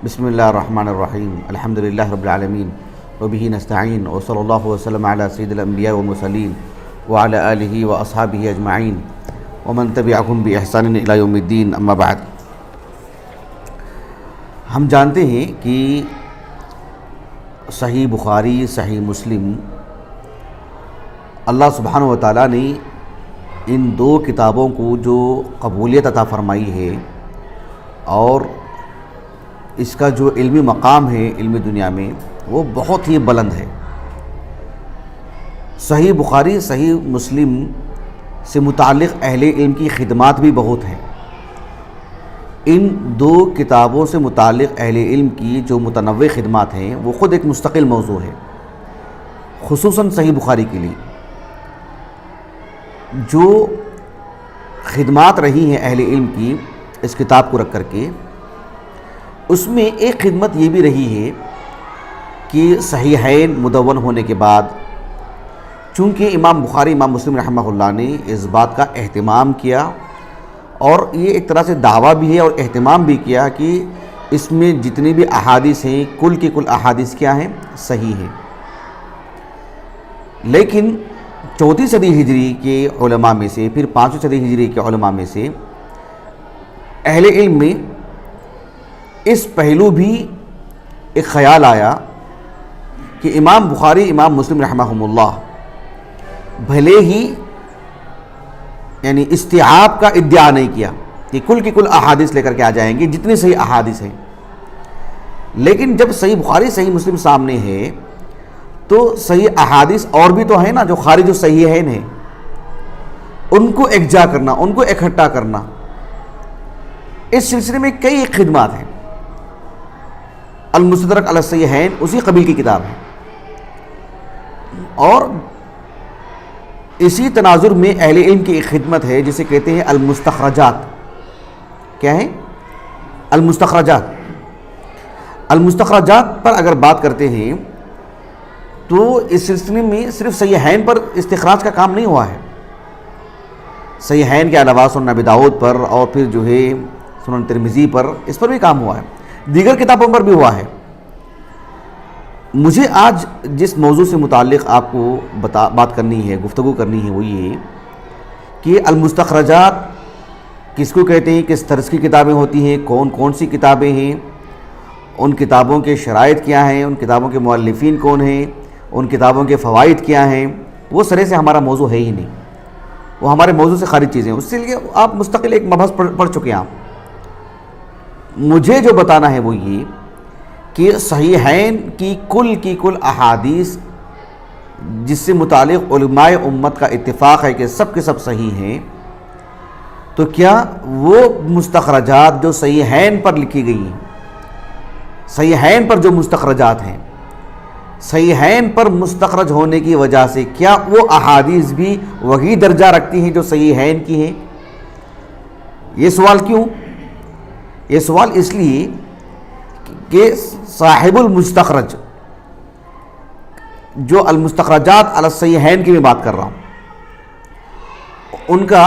بسم اللہ الرحمن الرحیم الحمد للہ رب العالمین وبہ نستعین وصلی اللہ وسلم علی سید الانبیاء والمرسلین وعلی آلہ واصحابہ اجمعین ومن تبعہم بإحسان الی یوم الدین اما بعد۔ ہم جانتے ہیں کہ صحیح بخاری، صحیح مسلم، اللہ سبحانہ و تعالیٰ نے ان دو کتابوں کو جو قبولیت عطا فرمائی ہے اور اس کا جو علمی مقام ہے علم دنیا میں وہ بہت ہی بلند ہے۔ صحیح بخاری، صحیح مسلم سے متعلق اہل علم کی خدمات بھی بہت ہیں۔ ان دو کتابوں سے متعلق اہل علم کی جو متنوع خدمات ہیں وہ خود ایک مستقل موضوع ہے۔ خصوصاً صحیح بخاری کے لیے جو خدمات رہی ہیں اہل علم کی اس کتاب کو رکھ کر کے، اس میں ایک خدمت یہ بھی رہی ہے کہ صحیحین مدون ہونے کے بعد چونکہ امام بخاری، امام مسلم رحمہ اللہ نے اس بات کا اہتمام کیا اور یہ ایک طرح سے دعویٰ بھی ہے اور اہتمام بھی کیا کہ اس میں جتنی بھی احادیث ہیں کل کی کل احادیث کیا ہیں؟ صحیح ہیں۔ لیکن 4 صدی ہجری کے علماء میں سے، پھر 5 صدی ہجری کے علماء میں سے اہل علم میں اس پہلو بھی ایک خیال آیا کہ امام بخاری، امام مسلم رحمہم اللہ بھلے ہی یعنی استیعاب کا ادعا نہیں کیا کہ کل کی کل احادیث لے کر کے آ جائیں گے جتنی صحیح احادیث ہیں، لیکن جب صحیح بخاری، صحیح مسلم سامنے ہے تو صحیح احادیث اور بھی تو ہیں نا جو خارج الصحیحین ہیں، ان کو یکجا کرنا، ان کو اکٹھا کرنا، اس سلسلے میں کئی خدمات ہیں۔ المستدرک علی الصحیحین اسی قبیل کی کتاب ہے، اور اسی تناظر میں اہل علم کی ایک خدمت ہے جسے کہتے ہیں المستخرجات۔ کیا ہے؟ المستخرجات۔ المستخرجات پر اگر بات کرتے ہیں تو اس سلسلے میں صرف صحیحین پر استخراج کا کام نہیں ہوا ہے، صحیحین کے علاوہ سنن ابی داؤد پر اور پھر جو ہے سنن ترمذی پر، اس پر بھی کام ہوا ہے، دیگر کتابوں پر بھی ہوا ہے۔ مجھے آج جس موضوع سے متعلق آپ کو بات کرنی ہے، گفتگو کرنی ہے، وہ یہ کہ المستخرجات کس کو کہتے ہیں، کس طرز کی کتابیں ہوتی ہیں، کون کون سی کتابیں ہیں، ان کتابوں کے شرائط کیا ہیں، ان کتابوں کے مؤلفین کون ہیں، ان کتابوں کے فوائد کیا ہیں، وہ سرے سے ہمارا موضوع ہے ہی نہیں، وہ ہمارے موضوع سے خارج چیزیں ہیں، اس سے لیے آپ مستقل ایک مبحث پڑھ چکے ہیں۔ آپ مجھے جو بتانا ہے وہ یہ کہ صحیحین کی کل احادیث جس سے متعلق علماء امت کا اتفاق ہے کہ سب کے سب صحیح ہیں، تو کیا وہ مستخرجات جو صحیحین پر لکھی گئی ہیں، صحیحین پر جو مستخرجات ہیں، صحیحین پر مستخرج ہونے کی وجہ سے کیا وہ احادیث بھی وہی درجہ رکھتی ہیں جو صحیحین کی ہیں؟ یہ سوال کیوں؟ یہ سوال اس لیے کہ صاحب المستخرج جو المستخرجات علی الصحیحین کی میں بات کر رہا ہوں، ان کا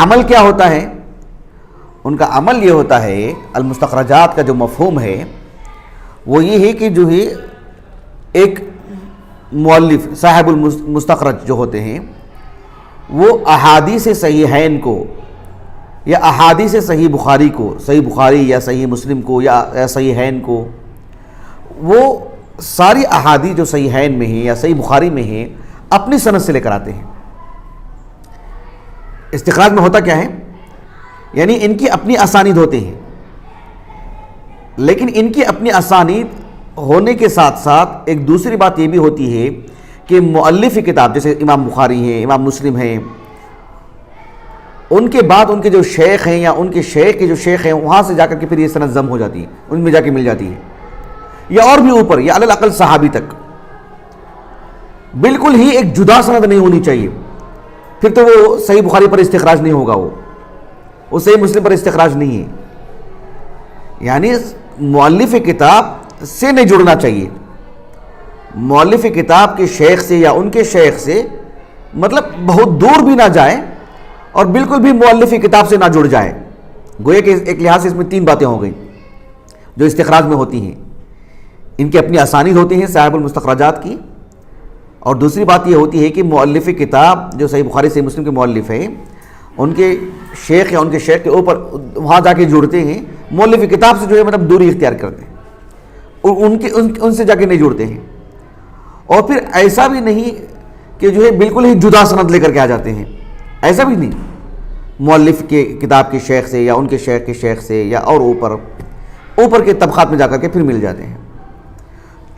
عمل کیا ہوتا ہے؟ ان کا عمل یہ ہوتا ہے، المستخرجات کا جو مفہوم ہے وہ یہ ہے کہ جو ہے ایک مؤلف صاحب المستخرج جو ہوتے ہیں وہ احادیث صحیحین کو یا احادیث صحیح بخاری کو، صحیح بخاری یا صحیح مسلم کو یا صحیحین کو، وہ ساری احادیث جو صحیحین میں ہیں یا صحیح بخاری میں ہیں اپنی سند سے لے کر آتے ہیں۔ استخراج میں ہوتا کیا ہے؟ یعنی ان کی اپنی اسانید ہوتے ہیں، لیکن ان کی اپنی اسانید ہونے کے ساتھ ساتھ ایک دوسری بات یہ بھی ہوتی ہے کہ مؤلف کتاب جیسے امام بخاری ہیں، امام مسلم ہیں، ان کے بعد ان کے جو شیخ ہیں یا ان کے شیخ کے جو شیخ ہیں وہاں سے جا کر کے پھر یہ سند ضم ہو جاتی ہے، ان میں جا کے مل جاتی ہے، یا اور بھی اوپر یا علی الاقل صحابی تک، بالکل ہی ایک جدا سند نہیں ہونی چاہیے، پھر تو وہ صحیح بخاری پر استخراج نہیں ہوگا، وہ صحیح مسلم پر استخراج نہیں ہے، یعنی مؤلف کتاب سے نہیں جڑنا چاہیے، مؤلف کتاب کے شیخ سے یا ان کے شیخ سے مطلب بہت دور بھی نہ جائے اور بالکل بھی مؤلف کتاب سے نہ جڑ جائے، گویا کہ ایک لحاظ سے اس میں 3 باتیں ہو گئیں۔ جو استخراج میں ہوتی ہیں، ان کی اپنی اسانید ہوتی ہیں صاحب المستخرجات کی، اور دوسری بات یہ ہوتی ہے کہ مؤلف کتاب جو صحیح بخاری صحیح مسلم کے مؤلف ہیں، ان کے شیخ یا ان کے شیخ کے اوپر وہاں جا کے جڑتے ہیں، مؤلف کتاب سے جو ہے مطلب دوری اختیار کرتے ہیں، اور ان سے جا کے نہیں جڑتے ہیں، اور پھر ایسا بھی نہیں کہ جو ہے بالکل ہی جدا سند لے کر کے آ جاتے ہیں، ایسا بھی نہیں، مؤلف کے کتاب کے شیخ سے یا ان کے شیخ کے شیخ سے یا اور اوپر کے طبقات میں جا کر کے پھر مل جاتے ہیں۔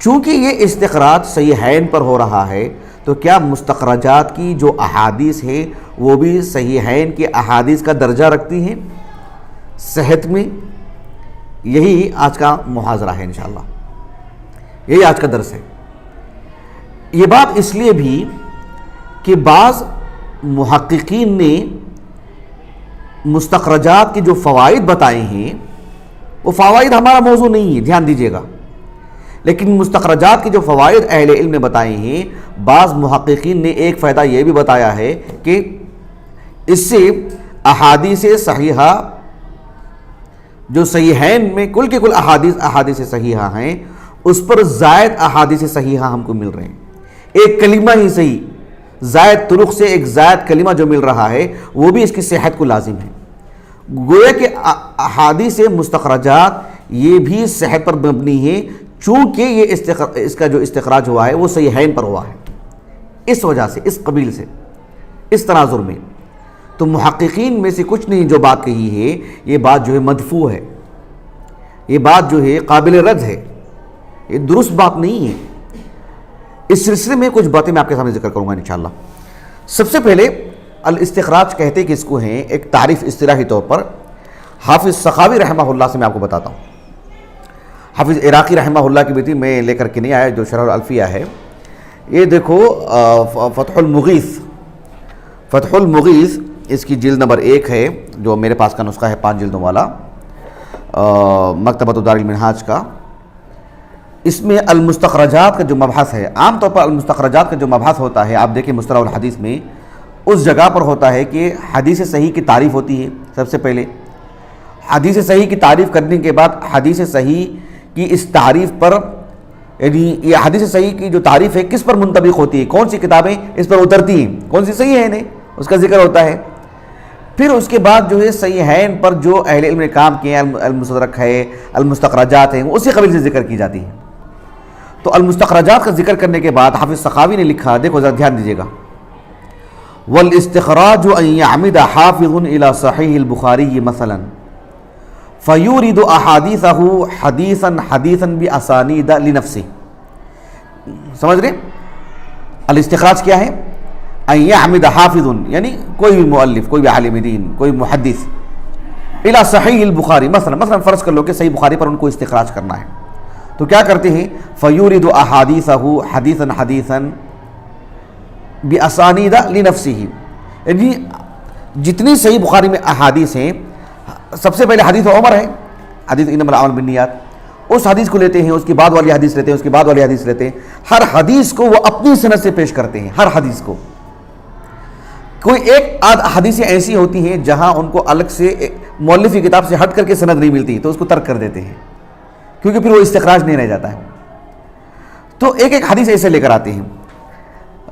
چونکہ یہ استخراج صحیحین پر ہو رہا ہے تو کیا مستخرجات کی جو احادیث ہیں وہ بھی صحیحین کی احادیث کا درجہ رکھتی ہیں صحت میں؟ یہی آج کا محاضرہ ہے انشاءاللہ، یہی آج کا درس ہے۔ یہ بات اس لیے بھی کہ بعض محققین نے مستخرجات کی جو فوائد بتائے ہیں وہ فوائد ہمارا موضوع نہیں ہے، دھیان دیجیے گا، لیکن مستخرجات کی جو فوائد اہل علم نے بتائے ہیں، بعض محققین نے ایک فائدہ یہ بھی بتایا ہے کہ اس سے احادیث صحیحہ جو صحیحین میں کل کے کل احادیث صحیحہ ہیں، اس پر زائد احادیث صحیحہ ہم کو مل رہے ہیں۔ ایک کلمہ ہی صحیح زائد طرق سے ایک زائد کلمہ جو مل رہا ہے وہ بھی اس کی صحت کو لازم ہے۔ گویا کہ احادیث مستخرجات یہ بھی صحت پر مبنی ہے، چونکہ یہ اس کا جو استخراج ہوا ہے وہ صحیحین پر ہوا ہے، اس وجہ سے، اس قبیل سے، اس تناظر میں۔ تو محققین میں سے کچھ نے جو بات کہی ہے یہ بات جو ہے مدفوع ہے، یہ بات جو ہے قابل رد ہے، یہ درست بات نہیں ہے۔ اس سلسلے میں کچھ باتیں میں آپ کے سامنے ذکر کروں گا انشاءاللہ۔ سب سے پہلے الاستخراج کہتے کس کو ہیں، ایک تعریف اصطلاحی طور پر حافظ سخاوی رحمہ اللہ سے میں آپ کو بتاتا ہوں۔ حافظ عراقی رحمہ اللہ کی بیٹی میں لے کر کے نہیں آیا، جو شرح الالفیہ ہے، یہ دیکھو فتح المغیث اس کی جلد نمبر 1 ہے، جو میرے پاس کا نسخہ ہے 5 جلدوں والا، مکتبۃ دار المنہاج کا۔ اس میں المستخرجات کا جو مبحث ہے، عام طور پر المستخرجات کا جو مبحث ہوتا ہے، آپ دیکھیں مصطلح الحدیث میں اس جگہ پر ہوتا ہے کہ حدیث صحیح کی تعریف ہوتی ہے۔ سب سے پہلے حدیث صحیح کی تعریف کرنے کے بعد حدیث صحیح کی اس تعریف پر، یعنی یہ حدیث صحیح کی جو تعریف ہے کس پر منطبق ہوتی ہے، کون سی کتابیں اس پر اترتی ہیں، کون سی صحیح ہیں، اس کا ذکر ہوتا ہے۔ پھر اس کے بعد جو ہے صحیحین پر جو اہل علم نے کام کیے ہیں، المستدرک ہے، المستخرجات ہیں، اسی قبیل سے ذکر کی جاتی ہیں۔ تو المستخرجات کا ذکر کرنے کے بعد حافظ سخاوی نے لکھا، دیکھو ذرا دھیان دیجیے گا، والاستخراج ان يعمد حافظ الى صحیح البخاری مثلا فیورد احادیثہ حدیثا باسانید لنفسه۔ سمجھ رہے؟ الاستخراج کیا ہے؟ ان يعمد حافظ، یعنی کوئی بھی مؤلف، کوئی بھی عالم دین، کوئی محدث، الى صحیح البخاری مثلا فرض کر لو کہ صحیح بخاری پر ان کو استخراج کرنا ہے، تو کیا کرتے ہیں؟ فیورد احادیثہ حدیثا باسانید لنفسه، یعنی جتنی صحیح بخاری میں احادیث ہیں، سب سے پہلے حدیث عمر ہے، حدیث انما الاعمال بالنیات، اس حدیث کو لیتے ہیں، اس کے بعد والی حدیث لیتے ہیں، اس کے بعد والی حدیث لیتے ہیں، ہر حدیث کو وہ اپنی سند سے پیش کرتے ہیں، ہر حدیث کو۔ کوئی ایک آدھ حدیثیں ایسی ہوتی ہیں جہاں ان کو الگ سے مؤلف کی کتاب سے ہٹ کر کے سند نہیں ملتی، تو اس کو ترک کر دیتے ہیں، کیونکہ پھر وہ استخراج نہیں رہ جاتا ہے۔ تو ایک ایک حدیث ایسے لے کر آتے ہیں،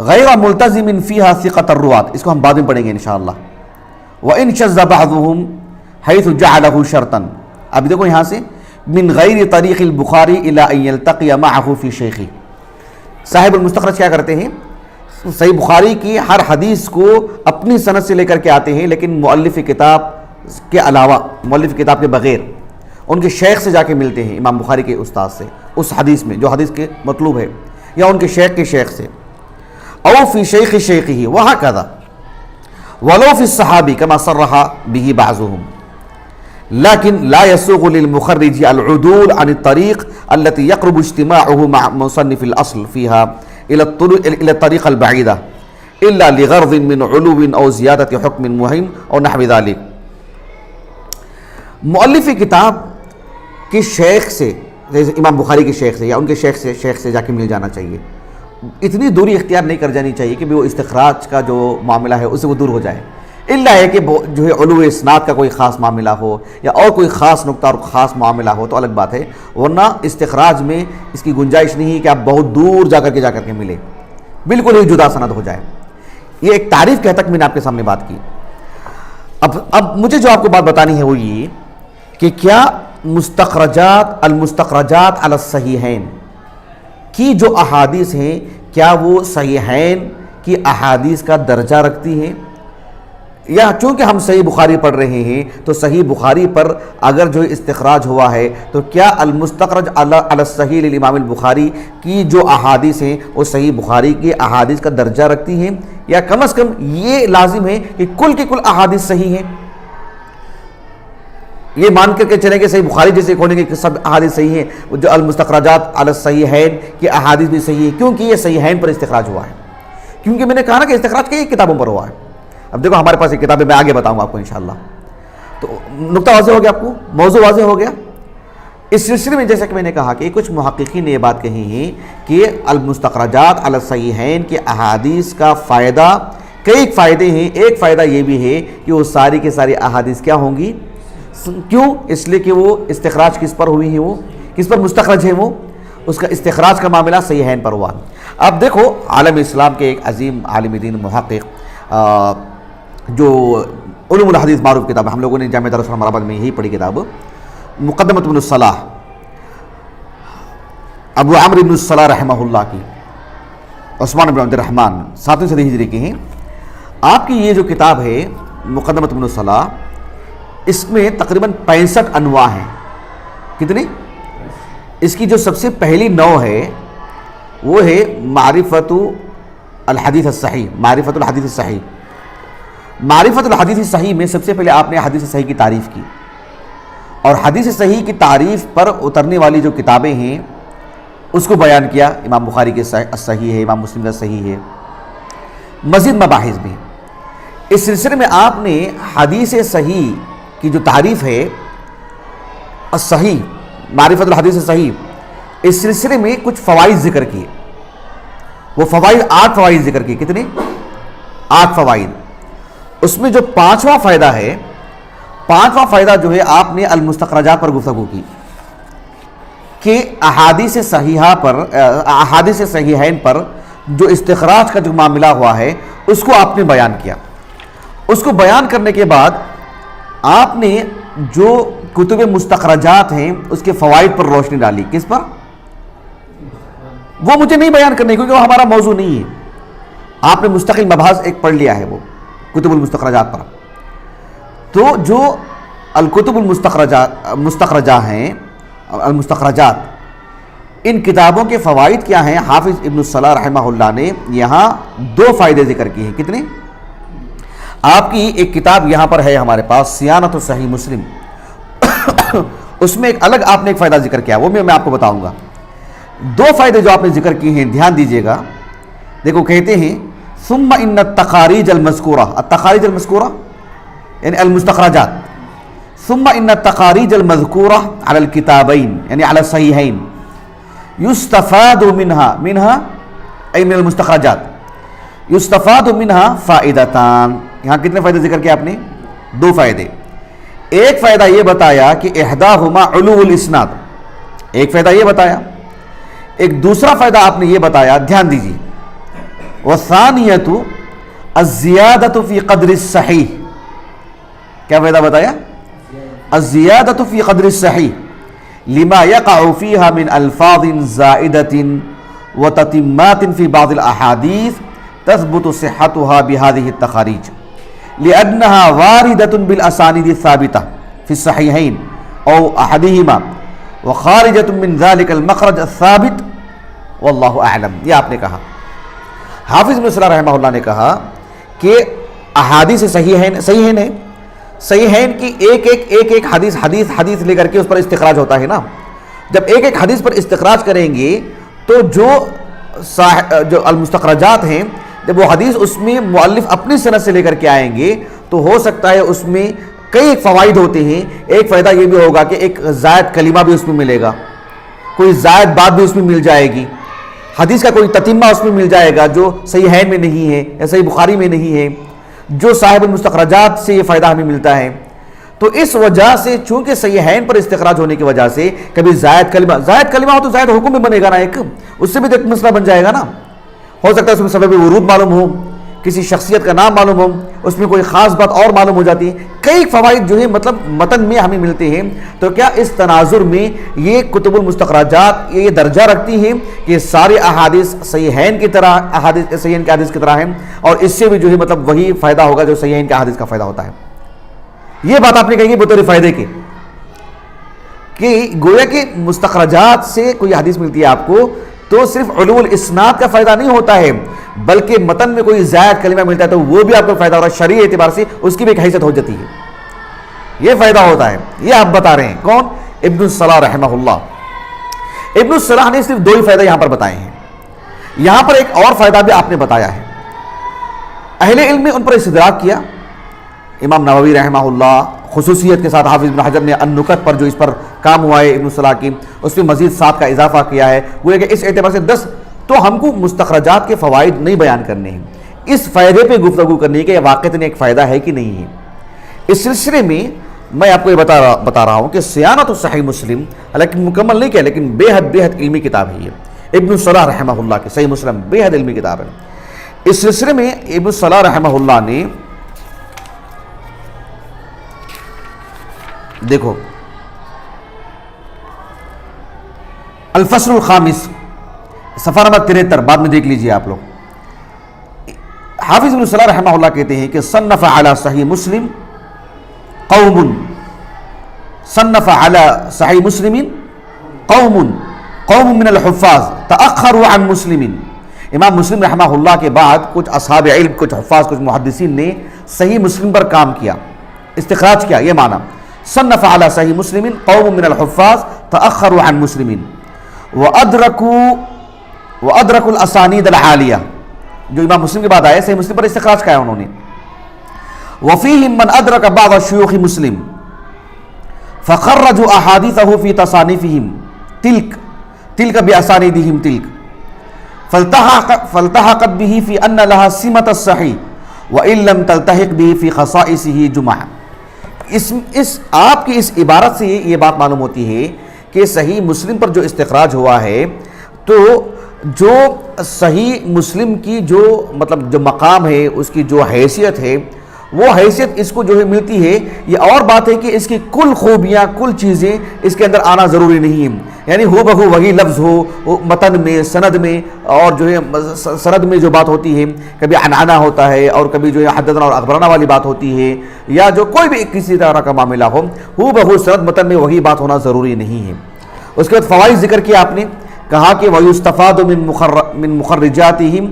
غیر ملتزم فیہا ثقۃ الرواۃ، اس کو ہم بعد میں پڑھیں گے انشاءاللہ۔ وَإِن شَذَّ بَعْضُهُمْ حَيْثُ جَعَلَهُ شَرْطًا، اب دیکھو یہاں سے من غیر طریق البخاری الی ان یلتقی معہ فی شیخی، صاحب المستخرج کیا کرتے ہیں؟ صحیح بخاری کی ہر حدیث کو اپنی سند سے لے کر کے آتے ہیں، لیکن مؤلف کتاب کے علاوہ، مؤلف کتاب کے بغیر ان کے شیخ سے جا کے ملتے ہیں، امام بخاری کے استاد سے، اس حدیث میں جو حدیث کے مطلوب ہے، یا ان کے شیخ سے، او فی شیخ شیخہ وہکذا ولو فی الصحابی کما صرح به بعضهم، لیکن لا يسوغ للمخرج العدول عن الطریق التي يقرب اجتماعه مع مصنف الاصل فيها الى الطریق البعیدہ الا لغرض من علو او زیادت حکم مہم اور نحو ذلك۔ مؤلف کتاب کے شیخ سے، جیسے امام بخاری کے شیخ سے یا ان کے شیخ سے جا کے مل جانا چاہیے، اتنی دوری اختیار نہیں کر جانی چاہیے کہ وہ استخراج کا جو معاملہ ہے اس سے وہ دور ہو جائے، الا ہے کہ جو ہے علو اسناد کا کوئی خاص معاملہ ہو یا اور کوئی خاص نقطہ اور خاص معاملہ ہو تو الگ بات ہے، ورنہ استخراج میں اس کی گنجائش نہیں ہے کہ آپ بہت دور جا کر کے ملے، بالکل ہی جدا سند ہو جائے۔ یہ ایک تعریف کے حد تک میں نے آپ کے سامنے بات کی۔ اب مجھے جو آپ کو بات بتانی ہے وہ یہ کہ کیا المستخرجات علی الصحیحین کی جو احادیث ہیں کیا وہ صحیحین کی احادیث کا درجہ رکھتی ہیں، یا چونکہ ہم صحیح بخاری پڑھ رہے ہیں تو صحیح بخاری پر اگر جو استخراج ہوا ہے تو کیا المستخرج علی الصحیح للامام البخاری کی جو احادیث ہیں وہ صحیح بخاری کی احادیث کا درجہ رکھتی ہیں، یا کم از کم یہ لازم ہے کہ کل کی کل احادیث صحیح ہیں، یہ مان کر کے چلیں کہ صحیح بخاری جیسے ہونے کہ سب احادیث صحیح ہیں، جو المستخرجات علی الصحیحین کی احادیث بھی صحیح ہے، کیونکہ یہ صحیحین پر استخراج ہوا ہے، کیونکہ میں نے کہا نا کہ استخراج کئی کتابوں پر ہوا ہے۔ اب دیکھو ہمارے پاس یہ کتابیں میں آگے بتاؤں گا آپ کو انشاءاللہ۔ تو نقطہ واضح ہو گیا آپ کو، موضوع واضح ہو گیا۔ اس سلسلے میں جیسا کہ میں نے کہا کہ کچھ محققین نے یہ بات کہی ہے کہ المستخرجات علی الصحیحین کے احادیث کا فائدہ، کئی فائدے ہیں، ایک فائدہ یہ بھی ہے کہ وہ ساری کے ساری احادیث کیا ہوں گی، کیوں؟ اس لیے کہ وہ استخراج کس پر ہوئی ہیں، وہ کس پر مستخرج ہیں، وہ اس کا استخراج کا معاملہ صحیحین پر ہوا۔ اب دیکھو عالم اسلام کے ایک عظیم عالم دین محقق جو علوم الحدیث معروف کتاب، ہم لوگوں نے جامعہ دارالسلام مرابط میں یہی پڑھی کتاب، مقدمۃ ابن الصلاح، ابو عمرو ابن الصلاح رحمہ اللہ کی، عثمان بن عبد الرحمن 7ویں صدی ہجری کی ہیں۔ آپ کی یہ جو کتاب ہے مقدمۃ ابن الصلاح، اس میں تقریباً 65 انواع ہیں۔ کتنی؟ اس کی جو سب سے پہلی نوع ہے وہ ہے معرفت الحدیث الصحیح، معرفت الحدیث الصحیح۔ معرفت الحدیث الصحیح میں سب سے پہلے آپ نے حدیث صحیح کی تعریف کی، اور حدیث صحیح کی تعریف پر اترنے والی جو کتابیں ہیں اس کو بیان کیا، امام بخاری کے صحیح ہے، امام مسلم کا صحیح ہے، مزید مباحث بھی۔ اس سلسلے میں آپ نے حدیث صحیح کی جو تعریف ہے الصحیح، معرفت الحدیث الصحیح، اس سلسلے میں کچھ فوائد ذکر کیے۔ وہ فوائد 8 فوائد ذکر کیے۔ کتنے؟ 8 فوائد۔ اس میں جو 5واں فائدہ ہے، 5واں فائدہ جو ہے آپ نے المستخرجات پر گفتگو کی کہ احادیث صحیحہ پر، احادیث صحیحین پر جو استخراج کا جو معاملہ ہوا ہے اس کو آپ نے بیان کیا۔ اس کو بیان کرنے کے بعد آپ نے جو کتب مستخرجات ہیں اس کے فوائد پر روشنی ڈالی۔ کس پر؟ وہ مجھے نہیں بیان کرنے کیونکہ وہ ہمارا موضوع نہیں ہے، آپ نے مستقل مباحث ایک پڑھ لیا ہے وہ کتب المستخرجات پر۔ تو جو الکتب مستخرجہ ہیں، المستخرجات، ان کتابوں کے فوائد کیا ہیں؟ حافظ ابن الصلاح رحمہ اللہ نے یہاں 2 فائدے ذکر کیے ہیں۔ کتنے؟ آپ کی ایک کتاب یہاں پر ہے ہمارے پاس، صیانت صحیح مسلم، اس میں ایک الگ آپ نے ایک فائدہ ذکر کیا، وہ میں آپ کو بتاؤں گا۔ 2 فائدے جو آپ نے ذکر کیے ہیں، دھیان دیجئے گا۔ دیکھو کہتے ہیں ثم ان التخارج المذکورہ، التخارج المذکورہ یعنی المستخرجات، ثم ان التخارج المذکورہ علی الکتابین یعنی علی الصحیحین یستفاد منها ای من المستخرجات یستفاد منها فائدتان۔ یہاں کتنے فائدے ذکر کیا آپ نے؟ 2 فائدے۔ ایک فائدہ یہ بتایا کہ احداہما علو الاسناد، ایک فائدہ یہ بتایا، ایک دوسرا فائدہ آپ نے یہ بتایا، دھیان دیجیے، والثانیۃ الزیادۃ فی قدر الصحیح۔ کیا فائدہ بتایا؟ الزیادۃ فی قدر الصحیح لما یقع فیہا من الفاظ زائدۃ وتتمات فی بعض الاحادیث تثبت صحتها بهذه التخارج لأنها واردة بالأسانيد الثابتة في الصحيحين أو أحدهما وخارجة من ذلك المخرج الثابت واللہ اعلم۔ یہ آپ نے کہا، حافظ ابن صلاح رحمہ اللہ نے کہا کہ احادیث صحیحین کی ایک حدیث لے کر کے اس پر استخراج ہوتا ہے نا۔ جب ایک حدیث پر استخراج کریں گے تو جو المستخرجات ہیں، جب وہ حدیث اس میں مؤلف اپنی سند سے لے کر کے آئیں گے تو ہو سکتا ہے اس میں کئی فوائد ہوتے ہیں۔ ایک فائدہ یہ بھی ہوگا کہ ایک زائد کلمہ بھی اس میں ملے گا، کوئی زائد بات بھی اس میں مل جائے گی، حدیث کا کوئی تتمہ اس میں مل جائے گا جو صحیحین میں نہیں ہے یا صحیح بخاری میں نہیں ہے۔ جو صاحب المستخرجات سے یہ فائدہ ہمیں ملتا ہے. تو اس وجہ سے چونکہ صحیحین پر استخراج ہونے کی وجہ سے کبھی زائد کلمہ ہو تو زائد حکم بھی بنے گا نا, ایک اس سے بھی تو ایک مسئلہ بن جائے گا نا. ہو سکتا ہے اس میں سبب ورود معلوم ہو, کسی شخصیت کا نام معلوم ہو, اس میں کوئی خاص بات اور معلوم ہو جاتی ہے. کئی فوائد جو ہے مطلب متن میں ہمیں ملتے ہیں. تو کیا اس تناظر میں یہ کتب المستخرجات یہ درجہ رکھتی ہیں کہ سارے احادیث صحیحین کی طرح صحیحین کے حدیث کی طرح ہیں, اور اس سے بھی جو ہے مطلب وہی فائدہ ہوگا جو صحیحین کے حدیث کا فائدہ ہوتا ہے. یہ بات آپ نے کہی بطور فائدے کے کہ گویا کہ مستخرجات سے کوئی حدیث ملتی ہے آپ کو تو صرف علو الاسناد کا فائدہ نہیں ہوتا ہے, بلکہ متن میں کوئی زائد کلمہ ملتا ہے تو وہ بھی آپ کو فائدہ ہو رہا ہے, شرعی اعتبار سے اس کی بھی ایک حیثیت ہو جاتی ہے. یہ فائدہ ہوتا ہے. یہ آپ بتا رہے ہیں کون؟ ابن الصلاح رحمہ اللہ. ابن الصلاح نے صرف 2 ہی فائدہ یہاں پر بتائے ہیں. یہاں پر ایک اور فائدہ بھی آپ نے بتایا ہے. اہل علم نے ان پر استدراک کیا. امام نووی رحمہ اللہ خصوصیت کے ساتھ حافظ ابن حجر نے النکت پر جو اس پر کام ہوا ہے ابن الصلاح کی, اس میں مزید 7 کا اضافہ کیا ہے. وہ کہ اس اعتبار سے 10. تو ہم کو مستخرجات کے فوائد نہیں بیان کرنے ہیں, اس فائدے پہ گفتگو کرنی ہے کہ یہ واقعتاً ایک فائدہ ہے کہ نہیں ہے. اس سلسلے میں میں آپ کو یہ بتا رہا ہوں کہ صیانت صحیح مسلم, حالانکہ مکمل نہیں کیا لیکن بے حد علمی کتاب ہے یہ ابن الصلاح رحمہ اللہ کی صحیح مسلم بے حد علمی کتاب ہے. اس سلسلے میں ابن الصلاح رحمہ اللہ نے دیکھو الفصل الخامس صفحہ نمبر 73 بعد میں دیکھ لیجئے آپ لوگ. حافظ ابن الصلاح رحمہ اللہ کہتے ہیں کہ صنف علی صحیح مسلم قوم من الحفاظ تأخروا عن مسلم. امام مسلم رحمہ اللہ کے بعد کچھ اصحاب علم, کچھ حفاظ, کچھ محدثین نے صحیح مسلم پر کام کیا, استخراج کیا. یہ معنی صنف علی صحیح مسلم قوم من الحفاظ تأخروا عن مسلم وادرکوا الاسانید العالیہ. جو امام مسلم کے بعد آئے صحیح مسلم پر استخراج کیا انہوں نے. وفیہم من ادرک بعض شیوخ مسلم فخرجوا احادیثہ فی تصانیفہم تلک باسانیدہم تلک فالتحقت به فی ان لها سمۃ الصحیح وان لم تلتحق به فی خصائصہ جمعہ. اس آپ کی اس عبارت سے یہ بات معلوم ہوتی ہے کہ صحیح مسلم پر جو استخراج ہوا ہے تو جو صحیح مسلم کی جو مطلب جو مقام ہے, اس کی جو حیثیت ہے, وہ حیثیت اس کو جو ہے ملتی ہے. یہ اور بات ہے کہ اس کی کل خوبیاں, کل چیزیں اس کے اندر آنا ضروری نہیں ہے. یعنی ہو بہو وہی لفظ ہو متن میں, سند میں, اور جو ہے سند میں جو بات ہوتی ہے کبھی عنعنہ ہوتا ہے اور کبھی جو ہے حدثنا اور اخبرنا والی بات ہوتی ہے, یا جو کوئی بھی کسی طرح کا معاملہ ہو بہو سند متن میں وہی بات ہونا ضروری نہیں ہے. اس کے بعد فوائد ذکر کیا آپ نے, کہا کہ وَيُسْتَفَادُ مِن مُخَرَّجَاتِهِمْ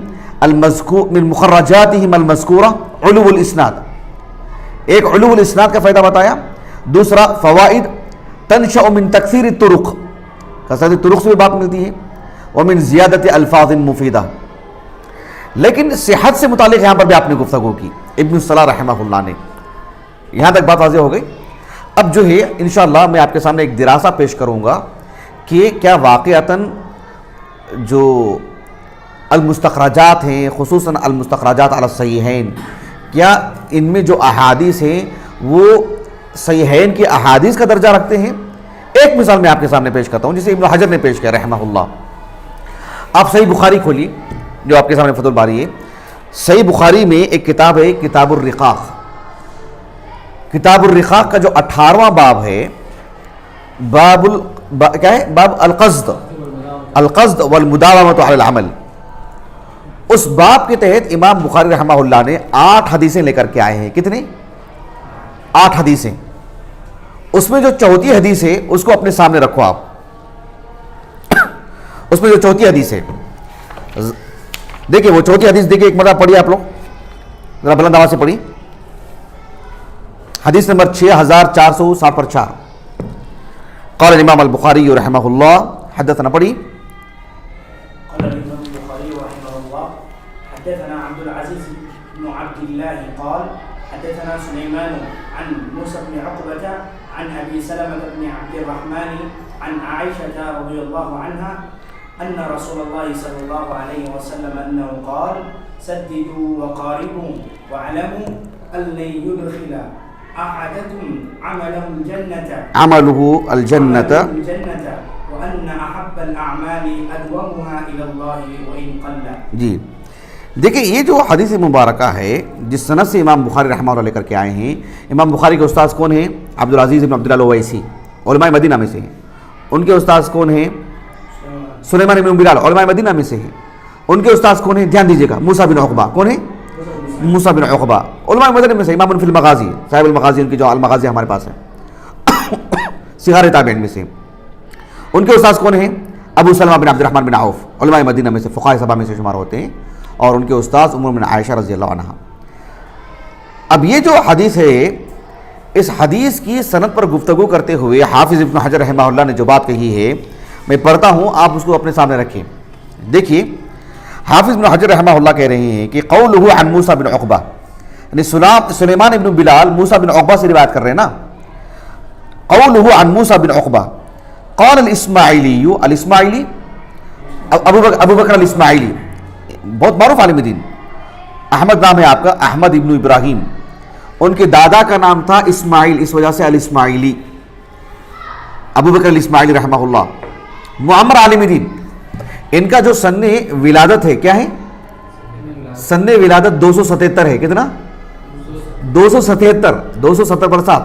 الْمَذْكُورَةِ عُلُوُّ الْإِسْنَادِ. ایک علو الاسناد کا فائدہ بتایا. دوسرا فوائد تنشأ من تکثیر الطرق, کثرت طرق سے بھی بات ملتی ہے, ومن زیادت الفاظ مفیدہ. لیکن صحت سے متعلق یہاں پر بھی آپ نے گفتگو کی ابن الصلاح رحمہ اللہ نے. یہاں تک بات واضح ہو گئی. اب جو ہے انشاءاللہ میں آپ کے سامنے ایک دراسہ پیش کروں گا کہ کیا واقعتاً جو المستخرجات ہیں, خصوصاً المستخرجات علی الصحیحین, کیا ان میں جو احادیث ہیں وہ صحیحین کی احادیث کا درجہ رکھتے ہیں. ایک مثال میں آپ کے سامنے پیش کرتا ہوں جسے ابن حجر نے پیش کیا رحمہ اللہ. آپ صحیح بخاری کھولیے جو آپ کے سامنے فتح الباری ہے. صحیح بخاری میں ایک کتاب ہے کتاب الرقاق. کتاب الرقاق کا جو 18واں باب ہے, کیا ہے, باب القصد والمداومۃ علی العمل. اس باب کے تحت امام بخاری رحمہ اللہ نے 8 حدیثیں لے کر کے آئے ہیں. کتنی؟ 8 حدیثیں. اس میں جو چوتھی حدیث ہے اس کو اپنے سامنے رکھو آپ. اس میں جو چوتھی حدیث ہے دیکھیں, وہ چوتھی حدیث دیکھیں, ایک مرتبہ پڑھیے آپ لوگ, ذرا بلند آواز سے پڑھیے. حدیث نمبر 6464. قال الامام البخاری رحمہ اللہ حدثنا, پڑھی. حدثنا عبد العزيز بن عبد الله قال حدثنا سليمان عن موسى بن عقبة عن أبي سلمة بن عبد الرحمن عن عائشة رضي الله عنها أن رسول الله صلى الله عليه وسلم أنه قال سددوا وقاربوا واعلموا أن لن يدخل أحدكم عمله الجنة الجنة وأن أحب الأعمال أدومها إلى الله وإن قل. جی دیکھیں یہ جو حدیث مبارکہ ہے جس سند سے امام بخاری رحمہ اللہ لے کر کے آئے ہیں، امام بخاری کے استاذ کون ہیں؟ عبدالعزیز بن عبداللہ الاویسی، علماء مدینہ میں سے ہیں. ان کے استاذ کون ہیں؟ سلیمان بن بلال، علماء مدینہ میں سے ہیں. ان کے استاذ کون ہیں؟ دھیان دیجیے گا، موسیٰ بن عقبہ. کون ہیں؟ موسیٰ بن عقبہ، علماء مدینہ میں سے. امام فی المغازی، صاحب المغازی، ان کی جو المغازی ہمارے پاس ہے، صغار تابعین میں سے. ان کے استاذ کون ہیں؟ ابو سلمہ بن عبد الرحمن بن عوف، علماء مدینہ میں سے، فقہاء سبع میں سے شمار ہوتے ہیں. اور ان کے استاذ ام بن عائشہ رضی اللہ عنہ. اب یہ جو حدیث ہے، اس حدیث کی سند پر گفتگو کرتے ہوئے حافظ ابن حجر رحمہ اللہ نے جو بات کہی ہے میں پڑھتا ہوں، آپ اس کو اپنے سامنے رکھیں. دیکھیے حافظ ابن حجر رحمہ اللہ کہہ رہے ہیں کہ قولہ عن موسیٰ بن عقبہ، یعنی سلیمان ابن بلال موسیٰ بن عقبہ سے روایت کر رہے ہیں نا. قولہ عن موسیٰ بن عقبہ قال الاسماعیلی، الاسماعیلی ابو بکر الاسماعیلی بہت معروف عالم دین، احمد نام ہے آپ کا، احمد ابن ابراہیم. ان کے دادا کا نام تھا اسماعیل، اس وجہ سے الاسماعیلی، ابو بکر الاسماعیلی رحمہ اللہ، معمر عالم دین. ان کا جو سن ولادت ہے کیا ہے؟ سن ولادت 277 ہے. کتنا؟ 277، 270 پر 7.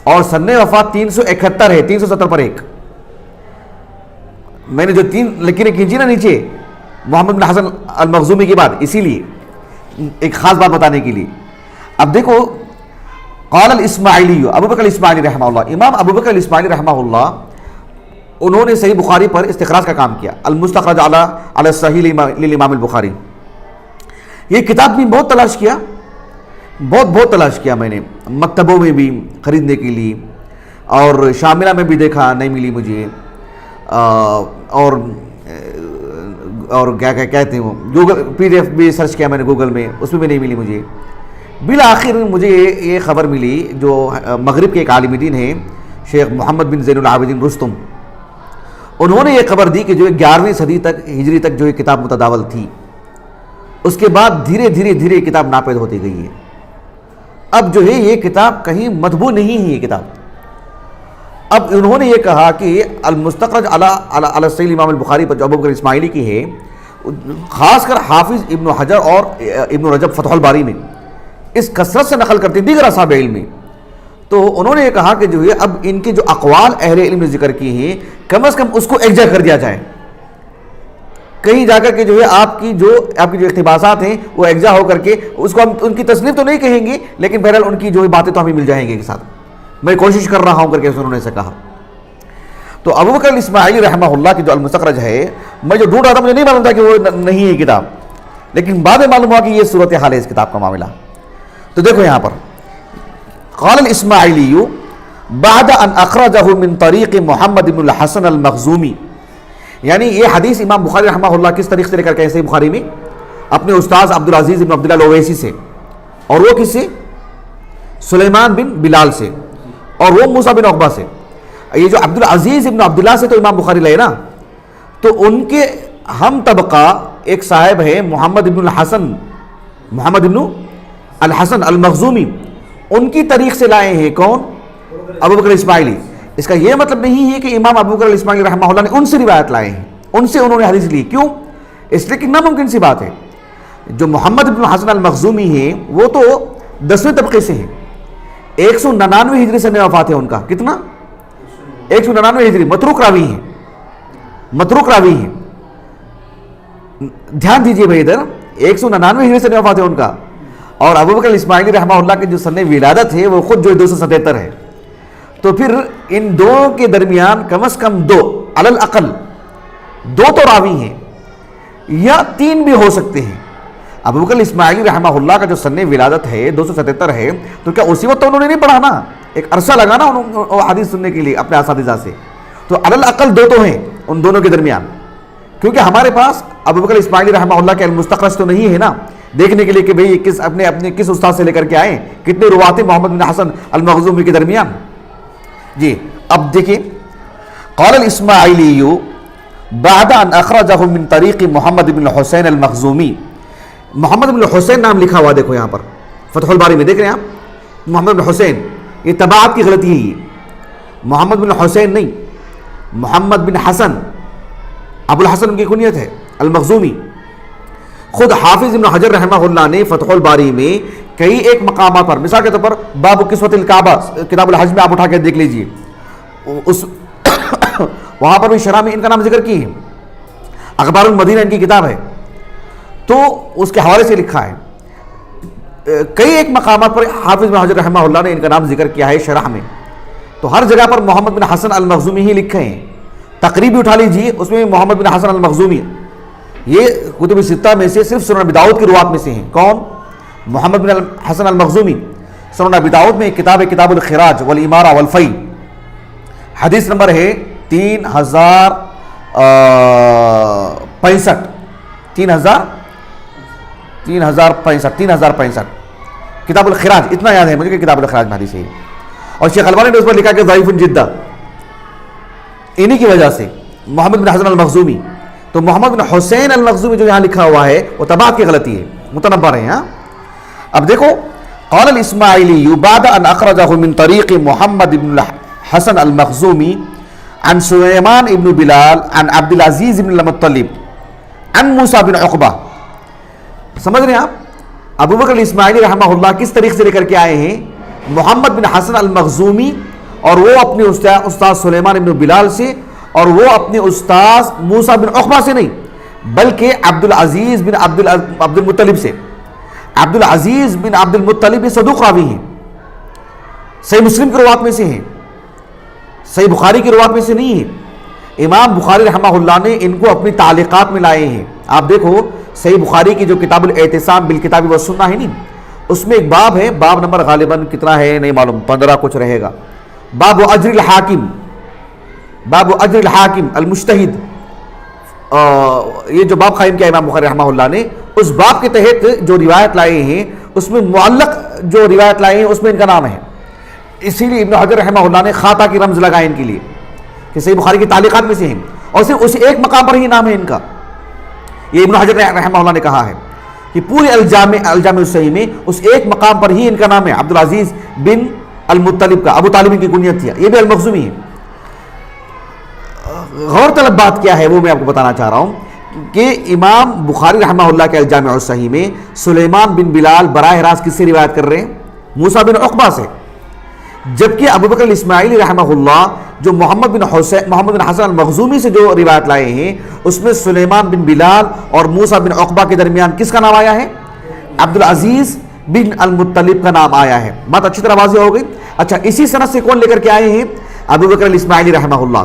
اور سن وفات 371 ہے، 370 پر 1. میں نے جو 3 لکیریں کھینچی نا نیچے محمد بن حسن المخزومی کی بات، اسی لیے ایک خاص بات بتانے کے لیے. اب دیکھو قال الاسماعیلی، ابو بکر الاسماعیلی رحمہ اللہ، امام ابو بکر الاسماعیلی رحمہ اللہ، انہوں نے صحیح بخاری پر استخراج کا کام کیا، المستخرج علی الصحیح للامام البخاری. یہ کتاب بھی بہت تلاش کیا، بہت تلاش کیا میں نے، مکتبوں میں بھی خریدنے کے لیے، اور شاملہ میں بھی دیکھا، نہیں ملی مجھے. اور کیا کہتے ہیں وہ گوگل PDF بھی سرچ کیا میں نے گوگل میں، اس میں بھی نہیں ملی مجھے. بالآخر مجھے یہ خبر ملی، جو مغرب کے ایک عالم دین ہیں شیخ محمد بن زین العابدین رستم، انہوں نے یہ خبر دی کہ جو 11ویں صدی تک ہجری تک جو یہ کتاب متداول تھی، اس کے بعد دھیرے دھیرے کتاب ناپید ہوتی گئی ہے. اب جو ہے یہ کتاب کہیں مطبوع نہیں ہے یہ کتاب. اب انہوں نے یہ کہا کہ المستخرج علی صحیح امام البخاری پر جو ابو بکر اسماعیلی کی ہے، خاص کر حافظ ابن حجر اور ابن رجب فتح الباری میں اس کثرت سے نقل کرتے ہیں دیگر اصحاب علم میں. تو انہوں نے یہ کہا کہ جو ہے اب ان کے جو اقوال اہل علم نے ذکر کیے ہیں، کم از کم اس کو ایکجا کر دیا جائے. کہیں جا کر کے جو ہے آپ کی جو اقتباسات ہیں وہ ایکجا ہو کر کے، اس کو ہم ان کی تصنیف تو نہیں کہیں گے، لیکن بہرحال ان کی جو باتیں تو ہمیں مل جائیں گے کے ساتھ. میں کوشش کر رہا ہوں کر کے انہوں نے سے کہا. تو ابو بکر الاسماعیلی رحمہ اللہ کی جو المستخرج ہے، میں جو ڈھونڈ رہا تھا مجھے نہیں معلوم تھا کہ وہ نہیں ہے کتاب، لیکن بعد میں معلوم ہوا کہ یہ صورتحال ہے اس کتاب کا معاملہ. تو دیکھو یہاں پر قال الاسماعیلی بعد ان اخرجہ من طریق محمد بن الحسن المخزومی، یعنی یہ حدیث امام بخاری رحمہ اللہ کس طریقے سے لے کر کے صحیح بخاری میں اپنے استاذ عبدالعزیز بن عبداللہ الاویسی سے، اور وہ کس سے؟ سلیمان بن بلال سے، اور وہ موسیٰ بن عقبہ سے. یہ جو عبدالعزیز بن عبداللہ سے تو امام بخاری لائے نا، تو ان کے ہم طبقہ ایک صاحب ہے محمد بن الحسن المخزومی، ان کی طریق سے لائے ہیں. کون؟ ابو بکر اسماعیلی. اس کا یہ مطلب نہیں ہے کہ امام ابو بکر الاسماعیلی رحمہ اللہ نے ان سے روایت لائے ہیں، ان سے انہوں نے حدیث لی. کیوں؟ اس لیے کہ ناممکن سی بات ہے. جو محمد بن حسن المخزومی ہیں وہ تو 10ویں طبقے سے ہیں، 199 ہجری سے وفات ہے ان کا. کتنا؟ 199 ہجری. متروک راوی ہیں. دھیان دیجئے بھائی ادھر، 199 ہجری سے وفات ہے ان کا. اور ابو بکر الاسماعیلی رحمہ اللہ کی جو سن ولادت ہے وہ خود جو 277 ہے. تو پھر ان دو کے درمیان کم از کم 2 علی الاقل 2 تو راوی ہیں، یا 3 بھی ہو سکتے ہیں. ابو بکر الاسماعیلی رحمہ اللہ کا جو سن ولادت ہے 277 ہے، تو کیا اسی وقت تو انہوں نے نہیں پڑھا نا، ایک عرصہ لگا نا حدیث سننے کے لیے اپنے اساتذہ سے. تو علی الاقل 2 تو ہیں ان دونوں کے درمیان، کیونکہ ہمارے پاس ابو بکر الاسماعیلی رحمہ اللہ کے المستخرج تو نہیں ہے نا، دیکھنے کے لیے کہ بھئی اپنے کس استاد سے لے کر کے آئے، کتنے روات ہیں محمد بن حسن المخزومی کے درمیان. جی اب دیکھیں قال الاسماعیلی بعد ان اخرجہ من طریق محمد بن حسین المخزومی. محمد بن حسین نام لکھا ہوا دیکھو یہاں پر فتح الباری میں دیکھ رہے ہیں آپ، محمد بن حسین، یہ طباعت کی غلطی ہے، یہ محمد بن حسین نہیں، محمد بن حسن، ابو الحسن ان کی کنیت ہے، المخزومی۔ خود حافظ ابن حجر رحمہ اللہ نے فتح الباری میں کئی ایک مقامات پر، مثال کے طور پر باب کسوۃ الکعبہ کتاب الحج میں آپ اٹھا کے دیکھ لیجئے، اس وہاں پر بھی شرح میں ان کا نام ذکر کی ہے، اخبار المدینہ ان کی کتاب ہے، تو اس کے حوالے سے لکھا ہے۔ کئی ایک مقامات پر حافظ ابن حجر رحمہ اللہ نے ان کا نام ذکر کیا ہے شرح میں، تو ہر جگہ پر محمد بن حسن المخزومی ہی لکھے ہیں۔ تقریبی اٹھا لیجیے، اس میں محمد بن حسن المخزومی، یہ کتب ستہ میں سے صرف سنن ابی داؤد کی روات میں سے ہیں۔ کون؟ محمد بن حسن المخزومی۔ سنن ابی داؤد میں کتاب ہے کتاب الخراج والامارہ والفی، حدیث نمبر ہے 3065 کتاب الخراج، اتنا یاد ہے مجھے کہ کتاب الخراج میں حدیث ہے، اور شیخ البانی نے اس پر لکھا کہ ضعیف جدہ، انہی کی وجہ سے محمد بن حسن المخزومی۔ تو محمد بن حسین المخزومی جو یہاں لکھا ہوا ہے وہ طباعت کی غلطی ہے، متنبر ہے۔ اب دیکھو، قال الاسماعیلی بعد ان اخرجہ من طریق محمد بن حسن المخزومی عن سلیمان ابن بلال عن عبد العزیز بن المطلب عن موسیٰ بن عقبہ۔ سمجھ رہے ہیں آپ؟ ابو بکر الاسماعیلی رحمہ اللہ کس طریق سے لے کر کے آئے ہیں؟ محمد بن حسن المخزومی، اور وہ اپنے استاد سلیمان ابن بلال سے، اور وہ اپنے استاد موسیٰ بن عقبہ سے نہیں، بلکہ عبد العزیز بن عبد المطلب سے۔ عبد العزیز بن عبد المطلب یہ صدوق راوی ہیں، صحیح مسلم کی روایت میں سے ہیں، صحیح بخاری کی روایت میں سے نہیں ہیں۔ امام بخاری رحمہ اللہ نے ان کو اپنی تعلیقات میں لائے ہیں۔ آپ دیکھو صحیح بخاری کی جو کتاب الاعتصام بالکتاب والسنہ ہے نہیں، اس میں ایک باب ہے، باب نمبر غالباً کتنا ہے نہیں معلوم، 15 کچھ رہے گا، باب اجر الحاکم، باب اجر الحاکم المجتہد، یہ جو باب قائم کیا امام بخاری رحمہ اللہ نے، اس باب کے تحت جو روایت لائے ہیں اس میں معلق جو روایت لائے ہیں اس میں ان کا نام ہے، اسی لیے ابن حجر رحمہ اللہ نے خاطا کی رمز لگائے ان کے لیے کہ صحیح بخاری کی تعلیقات میں سے ہیں، اور صرف اس ایک مقام پر ہی نام ہے ان کا۔ یہ ابن حجر رحمہ اللہ نے کہا ہے کہ پورے الجامع الصحیح میں اس ایک مقام پر ہی ان کا نام ہے، عبد العزیز بن المطلب کا، ابو طالب کی کنیت تھی، یہ بھی المخزومی ہے۔ غور طلب بات کیا ہے وہ میں آپ کو بتانا چاہ رہا ہوں کہ امام بخاری رحمہ اللہ کے الجامع الصحیح میں سلیمان بن بلال براہ راست کس سے روایت کر رہے ہیں؟ موسیٰ بن عقبہ سے، جبکہ ابو بکر الاسماعیلی رحمہ اللہ جو محمد بن حسن المخزومی سے جو روایت لائے ہیں اس میں سلیمان بن بلال اور موسیٰ بن عقبہ کے درمیان کس کا نام آیا ہے؟ عبد العزیز بن المطلب کا نام آیا ہے۔ بات اچھی طرح واضح ہو گئی؟ اچھا، اسی سند سے کون لے کر کے آئے ہیں؟ ابو بکر الاسماعیلی رحمہ اللہ۔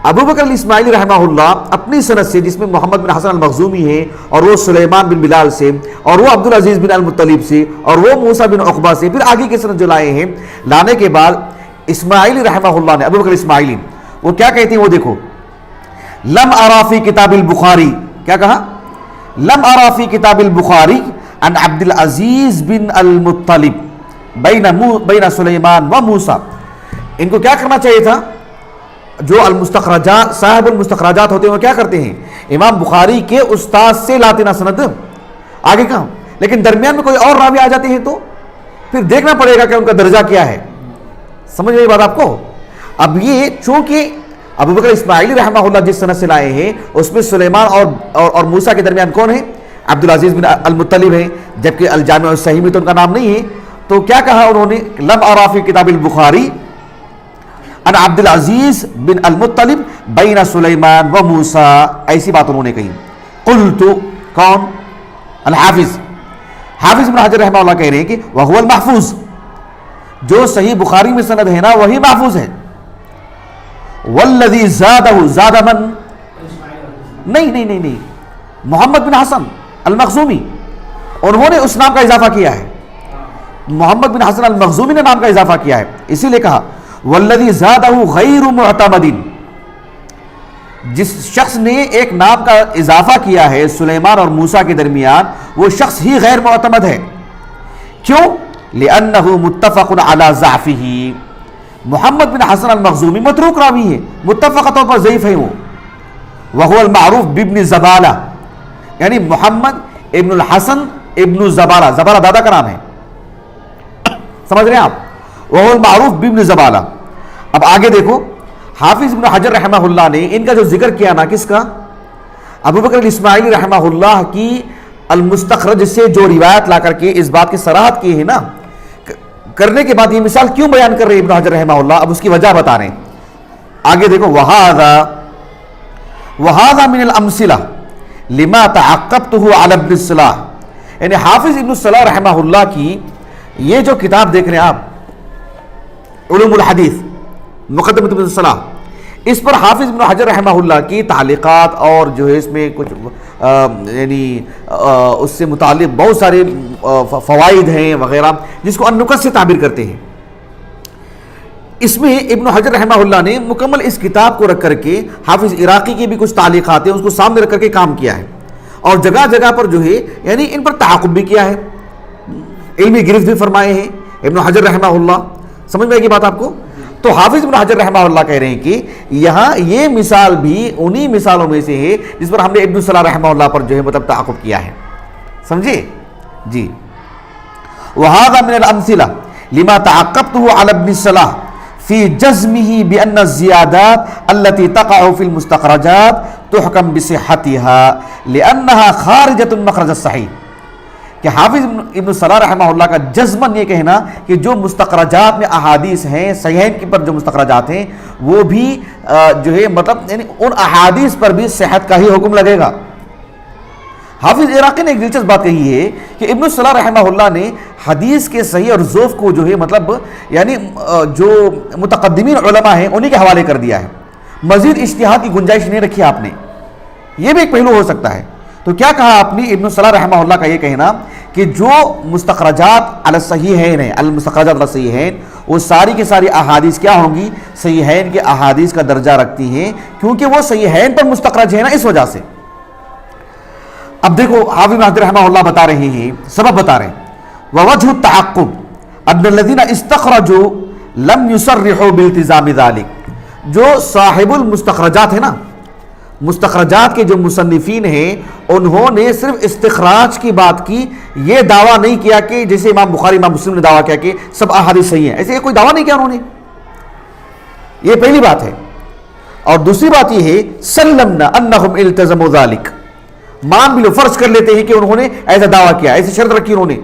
ابو بکر الاسماعیلی رحمہ اللہ اپنی سند سے، جس میں محمد بن حسن المخزومی ہے اور وہ سلیمان بن بلال سے، اور وہ عبد العزیز بن المطلب سے، اور وہ موسیٰ بن عقبہ سے، پھر آگے کی سند جو لائے ہیں، لانے کے بعد اسماعیلی رحمہ اللہ نے، ابو بکر اسماعیلی، وہ کیا کہتے ہیں وہ دیکھو، لم ارا فی کتاب البخاری، کیا کہا؟ لم ارا فی کتاب البخاری عن عبد العزیز بن المطلب بین سلیمان و موسیٰ۔ ان کو کیا کرنا چاہیے تھا؟ جو المستخرجات، صاحب المستخرجات ہوتے ہیں وہ کیا کرتے ہیں؟ امام بخاری کے استاد سے لاتے نا سند، آگے کہاں، لیکن درمیان میں کوئی اور راوی آ جاتے ہیں تو پھر دیکھنا پڑے گا کہ ان کا درجہ کیا ہے۔ سمجھ گئی بات آپ کو؟ اب یہ چونکہ ابو بکر اسماعیلی رحمہ اللہ جس سند سے لائے ہیں اس میں سلیمان اور موسیٰ کے درمیان کون ہے؟ عبد العزیز بن المطلب ہے، جبکہ الجامع الصحیح میں تو ان کا نام نہیں ہے، تو کیا کہا انہوں نے؟ لم ارا فی کتاب البخاری ان عبد العزیز بن المطلب بین سلیمان و موسیٰ، ایسی بات انہوں نے کہی۔ قلت، کون؟ الحافظ، حافظ بن حجر رحمہ اللہ کہہ رہے ہیں کہ وہو المحفوظ، جو صحیح بخاری میں سند ہے نا وہی محفوظ ہے۔ والذی زادہ، زادہ من؟ نہیں، محمد بن حسن المخزومی، انہوں نے اس نام کا اضافہ کیا ہے، محمد بن حسن المخزومی نے نام کا اضافہ کیا ہے، اسی لیے کہا والذی زادہ غیر معتمد، جس شخص نے ایک نام کا اضافہ کیا ہے سلیمان اور موسیٰ کے درمیان وہ شخص ہی غیر معتمد ہے۔ کیوں؟ لأنہ متفق علی ضعفہ، محمد بن حسن المخزومی متروک راوی ہے، متفق طور پر ضعیف ہے وہ، وہو المعروف بابن زبالہ، یعنی محمد ابن الحسن ابن زبالہ، زبالہ دادا کا نام ہے، سمجھ رہے ہیں آپ؟ وهو المعروف بابن زبالہ. اب آگے دیکھو حافظ ابن حجر رحمہ اللہ نے ان کا جو ذکر کیا نا، کس کا؟ ابو بکر الاسماعیلی رحمہ اللہ کی المستخرج سے جو روایت لا کر کے اس بات کی صراحت کی ہے نا، کرنے کے بعد یہ مثال کیوں بیان کر رہے ابن حجر رحمہ اللہ، اب اس کی وجہ بتا رہے ہیں. آگے دیکھو وَهَذَا مِنَ الْأَمْثِلَةِ لِمَا تَعَقَّبْتُهُ عَلَى ابْنِ الصَّلَاحِ. یعنی حافظ ابن الصلاح رحمہ اللہ کی یہ جو کتاب دیکھ رہے ہیں آپ، علوم الحدیث مقدمۃ ابن الصلاح، اس پر حافظ ابن حجر رحمہ اللہ کی تعلیقات اور جو ہے اس میں کچھ یعنی اس سے متعلق بہت سارے فوائد ہیں وغیرہ، جس کو النکت سے تعبیر کرتے ہیں. اس میں ابن حجر رحمہ اللہ نے مکمل اس کتاب کو رکھ کر کے حافظ عراقی کی بھی کچھ تعلیقات ہیں اس کو سامنے رکھ کر کے کام کیا ہے، اور جگہ جگہ پر جو ہے یعنی ان پر تعاقب بھی کیا ہے، علمی گرفت بھی فرمائے ہیں ابن حجر رحمہ اللہ. سمجھ میں آئے گی بات آپ کو؟ تو حافظ ابن حجر رحمہ اللہ کہہ رہے ہیں کہ یہاں یہ مثال بھی انہی مثالوں میں سے ہے جس پر ہم نے ابن الصلاح رحمہ اللہ پر جو ہے مطلب تعاقب کیا ہے. سمجھے جی؟ وَهَذَا مِنَ الْأَمْثِلَةِ لِمَا تَعَقَّبْتُهُ عَلَى ابْنِ الصَّلَاحِ فِي جَزْمِهِ بِأَنَّ الزِّيَادَاتِ الَّتِي تَقَعُ فِي الْمُسْتَخْرَجَاتِ تُحْكَمْ بِصِحَّتِهَا لِأَنَّهَا خَارِجَةٌ مَخْرَجَ الصَّحِيحِ. کہ حافظ ابن صلاح رحمہ اللہ کا جزماً یہ کہنا کہ جو مستخرجات میں احادیث ہیں صحیحین کے پر جو مستخرجات ہیں وہ بھی جو ہے مطلب یعنی ان احادیث پر بھی صحت کا ہی حکم لگے گا. حافظ عراقی نے ایک دلچسپ بات کہی ہے کہ ابن صلاح رحمہ اللہ نے حدیث کے صحیح اور ضعف کو جو ہے مطلب یعنی جو متقدمین علماء ہیں انہی کے حوالے کر دیا ہے، مزید اجتہاد کی گنجائش نہیں رکھی آپ نے. یہ بھی ایک پہلو ہو سکتا ہے. تو کیا کہا آپ نے؟ ابن صلاح رحمہ اللہ کا یہ کہنا کہ جو مستخرجات علی الصحیحین ہیں، المستخرجات علی الصحیحین، وہ ساری کی ساری احادیث کیا ہوں گی؟ صحیحین کے احادیث کا درجہ رکھتی ہیں، کیونکہ وہ صحیحین پر مستخرج ہے نا، اس وجہ سے. اب دیکھو حافظ ابن حجر رحمہ اللہ بتا رہے ہیں، سبب بتا رہے ہیں. ووجہ التعقب ان الذين استخرجوا لم يصرحوا بالتزام ذلك. جو صاحب المستخرجات ہے نا، مستخرجات کے جو مصنفین ہیں، انہوں نے صرف استخراج کی بات کی، یہ دعویٰ نہیں کیا کہ جیسے امام بخاری امام مسلم نے دعویٰ کیا کہ سب احادیث صحیح ہیں، ایسے کوئی دعویٰ نہیں کیا انہوں نے. یہ پہلی بات ہے. اور دوسری بات یہ ہے سلمنا انہم التزموا ذلك، مان بھی لو، فرض کر لیتے ہیں کہ انہوں نے ایسا دعویٰ کیا، ایسی شرط رکھی انہوں نے،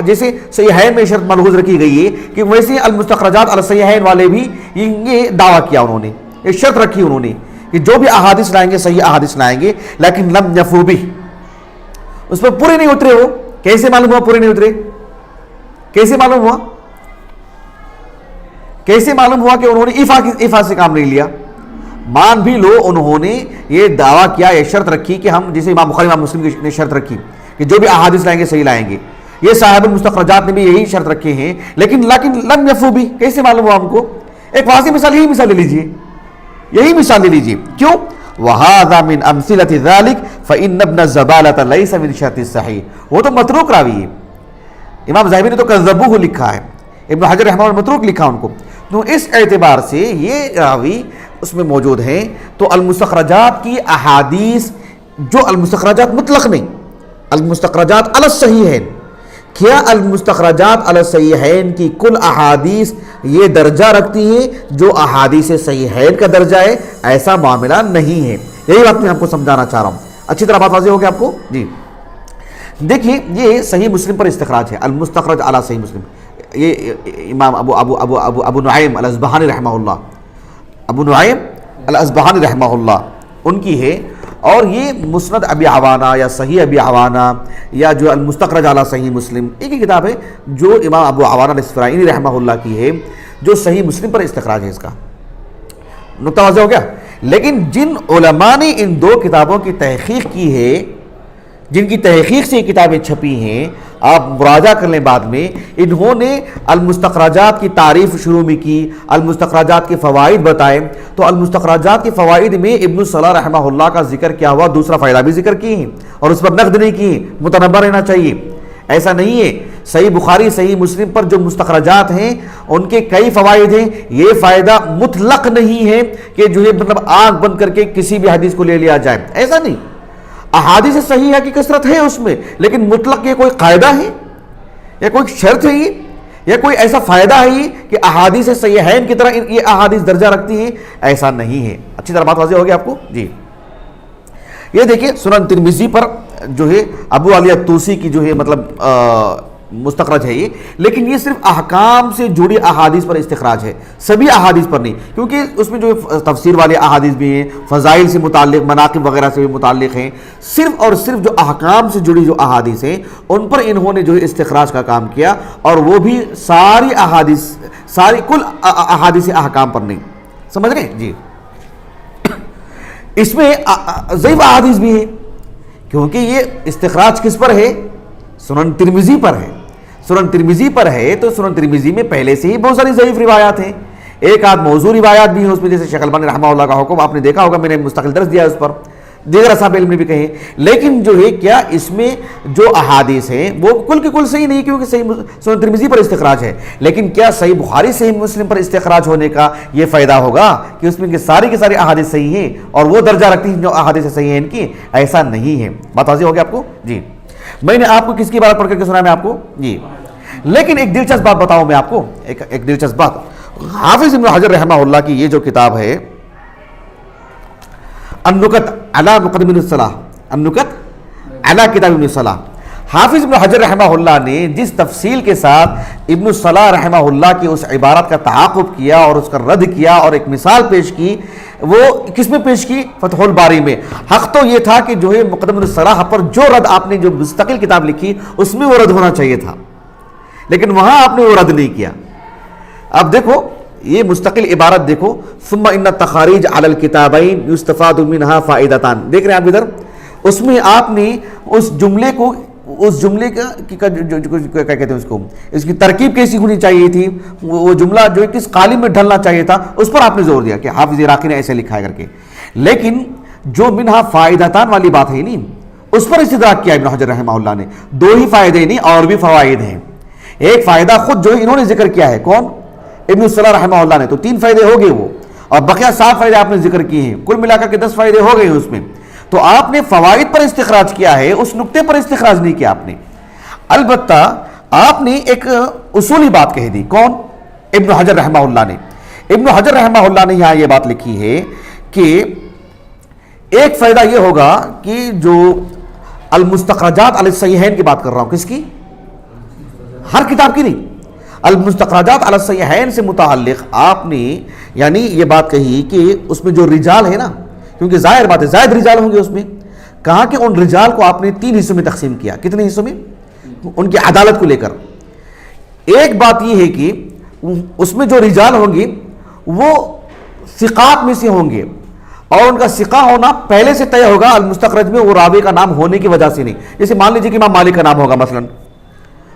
جیسے صحیحین میں شرط ملحوظ رکھی گئی ہے کہ ویسے المستخرجات علی الصحیحین والے بھی یہ دعویٰ کیا انہوں نے، یہ شرط رکھی انہوں نے کہ جو بھی احادیث لائیں گے صحیح احادیث لائیں گے، لیکن لم یفو بھی، اس پر پورے نہیں اترے. وہ کیسے معلوم ہوا پورے نہیں اترے؟ کیسے معلوم ہوا؟ کیسے معلوم ہوا کہ انہوں نے ایفا سے کام نہیں لیا؟ مان بھی لو انہوں نے یہ دعویٰ کیا، یہ شرط رکھی کہ ہم جیسے امام بخاری امام مسلم نے شرط رکھی کہ جو بھی احادیث لائیں گے صحیح لائیں گے، یہ صاحب المستخرجات نے بھی یہی شرط رکھے ہیں، لیکن لم یفو بھی. کیسے معلوم ہوا ہم کو؟ ایک واضح مثال، یہی مثال لے لیجئے، یہی مثال لے لیجئے. کیوں؟ وَهَذَا مِنْ أَمْثِلَةِ ذَلِكَ فَإِنَّ ابْنَ الزَّبَالَةَ لَيْسَ مِنْ شَرْطِ الصَّحِيحِ. وہ تو متروک راوی ہے. امام ذہبی نے تو کذبوہ لکھا ہے، ابن حجر رحمہ اللہ متروک لکھا ان کو. تو اس اعتبار سے یہ راوی اس میں موجود ہیں. تو المستخرجات کی احادیث، جو المستخرجات مطلق نہیں، المستخرجات علی الصحیحین، کیا المستخرجات علی الصحیحین کی کل احادیث یہ درجہ رکھتی ہیں جو احادیث صحیحین کا درجہ ہے؟ ایسا معاملہ نہیں ہے. یہی بات میں آپ کو سمجھانا چاہ رہا ہوں. اچھی طرح بات واضح ہو گیا آپ کو جی؟ دیکھیے یہ صحیح مسلم پر استخراج ہے، المستخرج علی صحیح مسلم. یہ امام ابو نعیم الاصبہانی رحمہ اللہ، ابو نعیم الاصبہانی رحمہ اللہ ان کی ہے. اور یہ مسند ابی عوانہ یا صحیح ابی عوانہ یا جو المستخرج علی صحیح مسلم، ایک ہی کتاب ہے جو امام ابو عوانہ الاسفرائینی رحمہ اللہ کی ہے، جو صحیح مسلم پر استخراج ہے. اس کا نقطہ واضح ہو گیا. لیکن جن علماء نے ان دو کتابوں کی تحقیق کی ہے، جن کی تحقیق سے یہ کتابیں چھپی ہیں، آپ مراجعہ کر لیں بعد میں، انہوں نے المستخرجات کی تعریف شروع میں کی، المستخرجات کے فوائد بتائے. تو المستخرجات کے فوائد میں ابن صلاح رحمہ اللہ کا ذکر کیا ہوا، دوسرا فائدہ بھی ذکر کی ہیں اور اس پر نقد نہیں کی. متنبہ رہنا چاہیے، ایسا نہیں ہے. صحیح بخاری صحیح مسلم پر جو مستخرجات ہیں ان کے کئی فوائد ہیں. یہ فائدہ مطلق نہیں ہے کہ جو ہے مطلب آنکھ بند کر کے کسی بھی حدیث کو لے لیا جائے، ایسا نہیں. احادیث صحیحہ کی کثرت ہے اس میں، لیکن مطلق یہ کوئی قاعدہ ہے یا کوئی شرط ہے یہ یا کوئی ایسا فائدہ ہے ہی کہ احادیث صحیحین کی طرح یہ احادیث درجہ رکھتی ہیں؟ ایسا نہیں ہے. اچھی طرح بات واضح ہوگی آپ کو جی. یہ دیکھیں سنن ترمذی پر جو ہے ابو علی الطوسی کی جو ہے مطلب مستخرج ہے یہ، لیکن یہ صرف احکام سے جڑی احادیث پر استخراج ہے، سبھی احادیث پر نہیں، کیونکہ اس میں جو تفسیر والے احادیث بھی ہیں، فضائل سے متعلق، مناقب وغیرہ سے بھی متعلق ہیں. صرف اور صرف جو احکام سے جڑی جو احادیث ہیں ان پر انہوں نے جو ہے استخراج کا کام کیا، اور وہ بھی ساری احادیث، ساری کل احادیث احکام پر نہیں. سمجھ رہے ہیں جی. اس میں ضعیف احادیث بھی ہیں، کیونکہ یہ استخراج کس پر ہے؟ سنن ترمذی پر ہے. سنن ترمذی پر ہے تو سنن ترمذی میں پہلے سے ہی بہت ساری ضعیف روایات ہیں، ایک آدھ موضوع روایات بھی ہیں اس میں، جیسے شیخ البانی رحمہ اللہ کا حکم آپ نے دیکھا ہوگا، میں نے مستقل درس دیا اس پر، دیگر اصحاب علم نے بھی کہے. لیکن جو ہے کیا اس میں جو احادیث ہیں وہ کل کے کل صحیح نہیں، کیونکہ صحیح سنن ترمذی پر استخراج ہے. لیکن کیا صحیح بخاری صحیح مسلم پر استخراج ہونے کا یہ فائدہ ہوگا کہ اس میں کہ ساری کی ساری احادیث صحیح ہیں اور وہ درجہ رکھتی ہیں جو احادیث صحیح ہیں ان کی؟ ایسا نہیں ہے. بات واضح ہو گیا آپ کو جی. میں نے آپ کو کس کی بات پڑھ کر کے سنا میں آپ کو جی. لیکن ایک دلچسپ بات بتاؤں میں آپ کو، ایک دلچسپ بات. حافظ ابن حجر رحمہ اللہ کی یہ جو کتاب ہے النکت علی مقدم ابن الصلاح، النکت علی کتاب ابن الصلاح، حافظ ابن حجر رحمہ اللہ نے جس تفصیل کے ساتھ ابن الصلاح رحمہ اللہ کی اس عبارت کا تعاقب کیا اور اس کا رد کیا اور ایک مثال پیش کی، وہ کس میں پیش کی؟ فتح الباری میں. حق تو یہ تھا کہ جو ہے مقدم ابن الصلاح پر جو رد آپ نے جو مستقل کتاب لکھی اس میں وہ رد ہونا چاہیے تھا، لیکن وہاں آپ نے وہ رد نہیں کیا. اب دیکھو یہ مستقل عبارت دیکھو، ثم ان التخارج علی الکتابین یستفاد منها فائدتان، دیکھ رہے ہیں آپ ادھر، اس میں آپ نے اس جملے کو، اس جملے کا کیا کہتے ہیں اس کو، اس کی ترکیب کیسی ہونی چاہیے تھی، وہ جملہ جو کس قالب میں ڈھلنا چاہیے تھا، اس پر آپ نے زور دیا کہ حافظ عراقی نے ایسے لکھا ہے کر کے. لیکن جو منها فائدتان والی بات ہے نہیں، اس پر استدراک کیا ابن حجر رحمہ اللہ نے. دو ہی فائدے نہیں اور بھی فوائد ہیں. ایک فائدہ خود جو انہوں نے ذکر کیا ہے، کون؟ ابن الصلاح رحمہ اللہ نے، تو 3 فائدے ہو گئے وہ، اور بقیہ 7 فائدے آپ نے ذکر کیے ہیں، کل ملا کر کے 10 فائدے ہو گئے ہیں اس میں. تو آپ نے فوائد پر استخراج کیا ہے، اس نقطے پر استخراج نہیں کیا آپ نے. البتہ آپ نے ایک اصولی بات کہہ دی، کون؟ ابن حجر رحمہ اللہ نے. ابن حجر رحمہ اللہ نے یہاں یہ بات لکھی ہے کہ ایک فائدہ یہ ہوگا کہ جو المستخرجات علی الصحیحین کی بات کر رہا ہوں، کس کی؟ ہر کتاب کی نہیں، المستخرجات علی الصحیحین سے متعلق آپ نے یعنی یہ بات کہی کہ اس میں جو رجال ہے نا، کیونکہ ظاہر بات ہے زائد رجال ہوں گے اس میں، کہا کہ ان رجال کو آپ نے 3 حصوں میں تقسیم کیا. کتنے حصوں میں؟ ان کی عدالت کو لے کر. ایک بات یہ ہے کہ اس میں جو رجال ہوں گے وہ ثقات میں سے ہوں گے، اور ان کا ثقہ ہونا پہلے سے طے ہوگا المستخرج میں، وہ راوی کا نام ہونے کی وجہ سے نہیں. جیسے مان لیجیے کہ امام مالک کا نام ہوگا مثلا،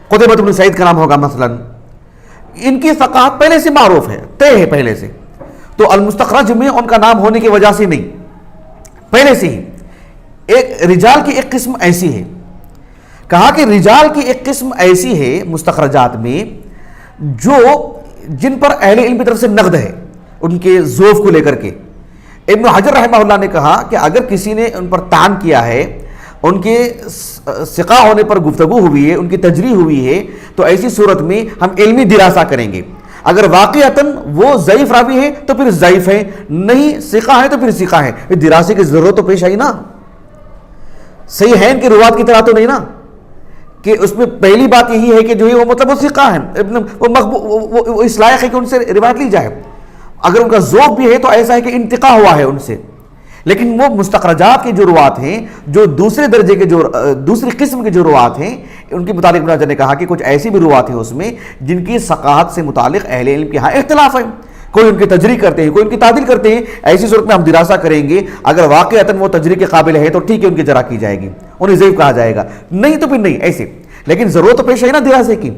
قتیبہ بن سعید کا نام ہوگا مثلا، ان کی ثقات پہلے سے معروف ہے، طے ہے پہلے سے، تو المستخرج میں ان کا نام ہونے کی وجہ سے نہیں، پہلے سے ہی. ایک رجال کی ایک قسم ایسی ہے، کہا کہ رجال کی ایک قسم ایسی ہے مستخرجات میں جو جن پر اہل علم کی طرف سے نقد ہے ان کے ذوف کو لے کر کے. ابن حجر رحمہ اللہ نے کہا کہ اگر کسی نے ان پر طعن کیا ہے، ان کے ثقہ ہونے پر گفتگو ہوئی ہے، ان کی تجریح ہوئی ہے، تو ایسی صورت میں ہم علمی دراسہ کریں گے. اگر واقعتاً وہ ضعیف راوی ہے تو پھر ضعیف ہے، نہیں ثقہ ہے تو پھر ثقہ ہے. دراسے کی ضرورت تو پیش آئی نا، صحیحین کی روایت کی طرح تو نہیں نا کہ اس میں پہلی بات یہی ہے کہ جو ہے وہ مطلب وہ ثقہ ہیں، وہ اس لائق ہے کہ ان سے روایت لی جائے. اگر ان کا ذوق بھی ہے تو ایسا ہے کہ انتقاء ہوا ہے ان سے. لیکن وہ مستخرجات کی جو روات ہیں، جو دوسرے درجے کے جو دوسری قسم کے جو روات ہیں، ان کے متعلق ابن حجر نے کہا کہ کچھ ایسی بھی روات ہیں اس میں جن کی ثقافت سے متعلق اہل علم کے ہاں اختلاف ہے، کوئی ان کی تجریح کرتے ہیں، کوئی ان کی تعدیل کرتے ہیں. ایسی صورت میں ہم دراسہ کریں گے، اگر واقعتاً وہ تجریح کے قابل ہے تو ٹھیک ہے، ان کی جرح کی جائے گی، انہیں ضعیف کہا جائے گا، نہیں تو پھر نہیں ایسے. لیکن ضرورت تو پیش ہے نا دراسے کی.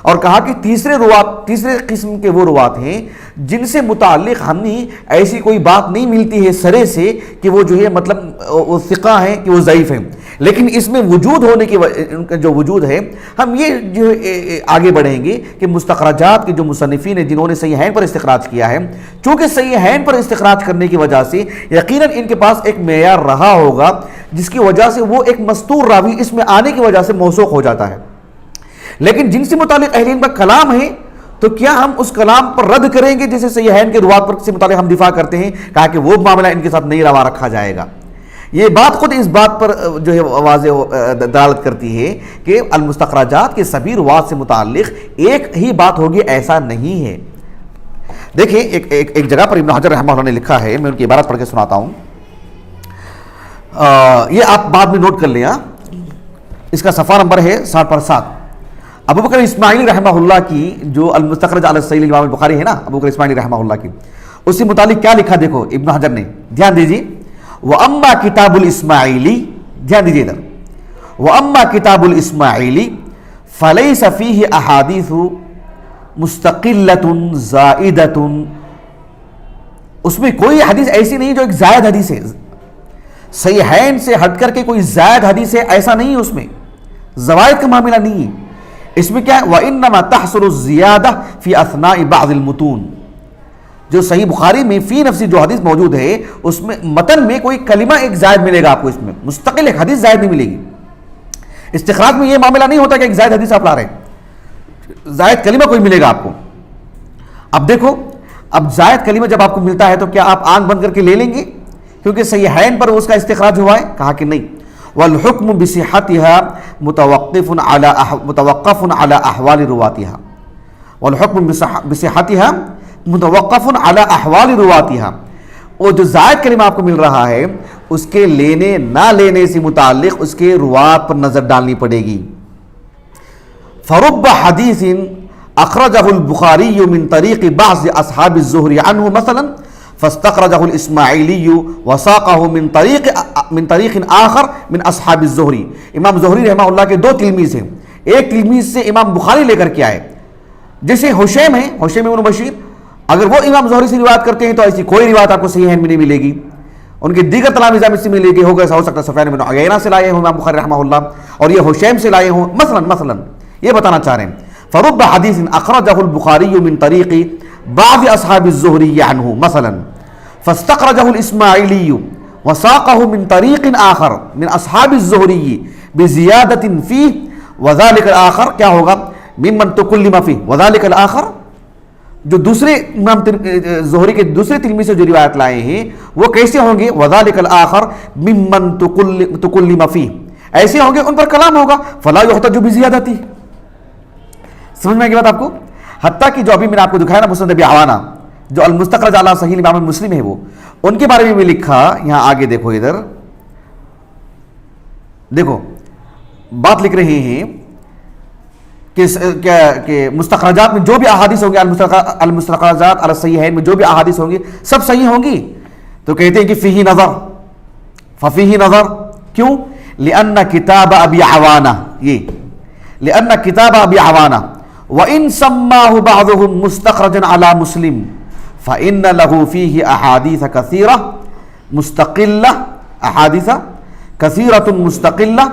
اور کہا کہ تیسرے قسم کے وہ روات ہیں جن سے متعلق ہمیں ایسی کوئی بات نہیں ملتی ہے سرے سے کہ وہ جو ہے مطلب وہ ثقہ ہیں کہ وہ ضعیف ہیں، لیکن اس میں وجود ہونے کی ان کا جو وجود ہے، ہم یہ جو آگے بڑھیں گے کہ مستخرجات کے جو مصنفین ہیں جنہوں نے صحیحین پر استخراج کیا ہے، چونکہ صحیحین پر استخراج کرنے کی وجہ سے یقیناً ان کے پاس ایک معیار رہا ہوگا جس کی وجہ سے وہ ایک مستور راوی اس میں آنے کی وجہ سے موثوق ہو جاتا ہے. لیکن جن سے متعلق اہل علم کا کلام ہے تو کیا ہم اس کلام پر رد کریں گے جیسے صحیحین کے روات پر سے متعلق ہم دفاع کرتے ہیں؟ کہا کہ وہ معاملہ ان کے ساتھ نہیں روا رکھا جائے گا۔ یہ بات خود اس بات پر جو ہے واضح دلالت کرتی ہے کہ المستخرجات کے سبھی روات سے متعلق ایک ہی بات ہوگی، ایسا نہیں ہے۔ دیکھیں ایک جگہ پر ابن حجر رحمہ اللہ نے لکھا ہے، میں ان کی عبارت پڑھ کے سناتا ہوں، یہ آپ بعد میں نوٹ کر لیں۔ اس کا صفحہ نمبر ہے 60 پر 7۔ ابو بکر اسماعیلی رحمہ اللہ کی جو المستخرج علی الصحیح امام البخاری ہے نا، ابو بکر اسماعیلی رحمہ اللہ کی، اس سے متعلق کیا لکھا دیکھو ابن حجر نے، دھیان دیجیے۔ وَأَمَّا كِتَابُ الْإِسْمَاعِيلِ، دھیان دیجیے ادھر، وَأَمَّا كِتَابُ الْإِسْمَاعِيلِ فَلَيْسَ فِيهِ أَحَادِيثُ مُسْتَقِلَّةٌ زَائِدَةٌ، اس میں کوئی حدیث ایسی نہیں جو ایک زائد حدیث ہے، صحیحین سے ہٹ کر کے کوئی زائد حدیث ہے، ایسا نہیں ہے، اس میں زوائد کا معاملہ نہیں ہے۔ اس میں کیا ہے؟ وَإِنَّمَا تَحْصُلُ الزِّيَادَةُ فِي أَثْنَاءِ بَعْضِ الْمُتُونِ، جو صحیح بخاری میں فی نفسی جو حدیث موجود ہے اس میں متن میں کوئی کلمہ ایک زائد ملے گا آپ کو، اس میں مستقل ایک حدیث زائد نہیں ملے گی۔ استخراج میں یہ معاملہ نہیں ہوتا کہ ایک زائد حدیث آپ لا رہے ہیں، زائد کلمہ کوئی ملے گا آپ کو۔ اب دیکھو، اب زائد کلمہ جب آپ کو ملتا ہے تو کیا آپ آنکھ بند کر کے لے لیں گے کیونکہ صحیحین پر اس کا استخراج ہوا ہے؟ کہا کہ نہیں۔ والحکم بصحتها متوقف على احوال رواتها، والحکم بصحتها متوقف على احوال رواتها، وہ جو زائد کلمہ آپ کو مل رہا ہے اس کے لینے نہ لینے سے متعلق اس کے روات پر نظر ڈالنی پڑے گی۔ فرب حدیث اخرجہ البخاری من طریق بعض اصحاب الزہری عنہ مثلا فاستخرجہ الاسماعیلی وساقہ من طریق آخر من اصحاب الزہری، امام زہری رحمہ اللہ کے دو تلمیذ ہیں، ایک تلمیذ سے امام بخاری لے کر کے آئے، جیسے حشیم ہے، حشیم ابن بشیر، اگر وہ امام زہری سے روایت کرتے ہیں تو ایسی کوئی روایت آپ کو صحیحین میں نہیں ملے گی، ان کے دیگر تلامذہ میں سے ملے گی، ہوگا ایسا ہو سکتا ہے سفیان بن عیینہ سے لائے ہوں امام بخاری رحمہ اللہ اور یہ حشیم سے لائے ہوں، مثلا یہ بتانا چاہ رہے ہیں۔ فرب حدیث اخرجہ البخاری من طریق بعض اصحاب الزہری عنہ مثلا فاستخرجہ الاسماعیلی وساقہ من طریق آخر من اصحاب الزہری بزیادۃ فیہ وذلک الآخر، کیا ہوگا؟ ممن تکلم فیہ، وذلک الآخر جو دوسرے امام زہری کے دوسرے تلمیذ سے جو روایت لائے ہیں وہ کیسے ہوں گے؟ وذلک الآخر ممن تکلم فیہ، ایسے ہوں گے ان پر کلام ہوگا، فلا یحتج بزیادتہ۔ سمجھ میں آ گئی بات آپ کو؟ حتیٰ کہ جو ابھی میں نے آپ کو دکھایا نا مسند ابی عوانہ جو المستخرج علی صحیح امام مسلم ہے، وہ ان کے بارے میں بھی لکھا، یہاں آگے دیکھو، ادھر دیکھو بات لکھ رہے ہیں کہ مستخرجات میں جو بھی احادیث ہوں گے، المستخرجات علی الصحیحین میں جو بھی احادیث ہوں گی سب صحیح ہوں گی، تو کہتے ہیں کہ فیہ نظر، ففیہ نظر، کیوں؟ لأن کتاب ابی عوانہ، یہ لأن کتاب ابی عوانہ وإن سماه بعضهم مستخرجا على مسلم فإن له فيه أحاديث كثيرة مستقلة، أحاديث كثيرة مستقلة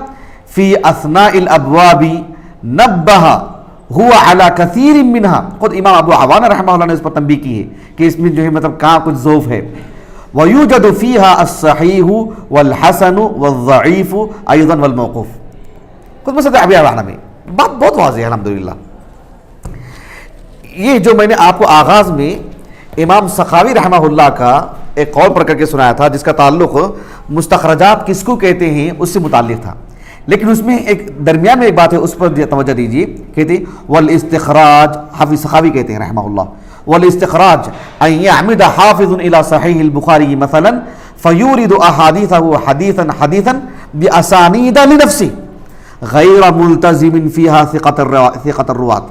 في أثناء الأبواب نبہ ہوا علی کثیر منہا، خود امام ابو عوانہ رحمہ اللہ نے اس پر تنبیہ کی ہے کہ اس میں جو ہے مطلب کہاں کچھ ضعف ہے۔ وَيُوجَدُ فِيهَا الصَّحِيحُ وَالْحَسَنُ وَالضَّعِيفُ أَيْضًا وَالْمَوْقُوفُ، خود مسند ابی عوانہ میں بات بہت واضح ہے الحمدللہ۔ یہ جو میں نے آپ کو آغاز میں امام سخاوی رحمہ اللہ کا ایک قول پڑھ کر کے سنایا تھا جس کا تعلق مستخرجات کس کو کہتے ہیں اس سے متعلق تھا، لیکن اس میں ایک درمیان میں ایک بات ہے اس پر توجہ دیجیے، کہتے ہیں والاستخراج، حافظ سخاوی کہتے ہیں رحمہ اللہ، والاستخراج ان يعمد حافظ الى صحیح البخاری مثلا فیورد احادیثہ حدیثا حدیثا باسانید لنفسه غیر ملتزم فیہا ثقۃ الرواة،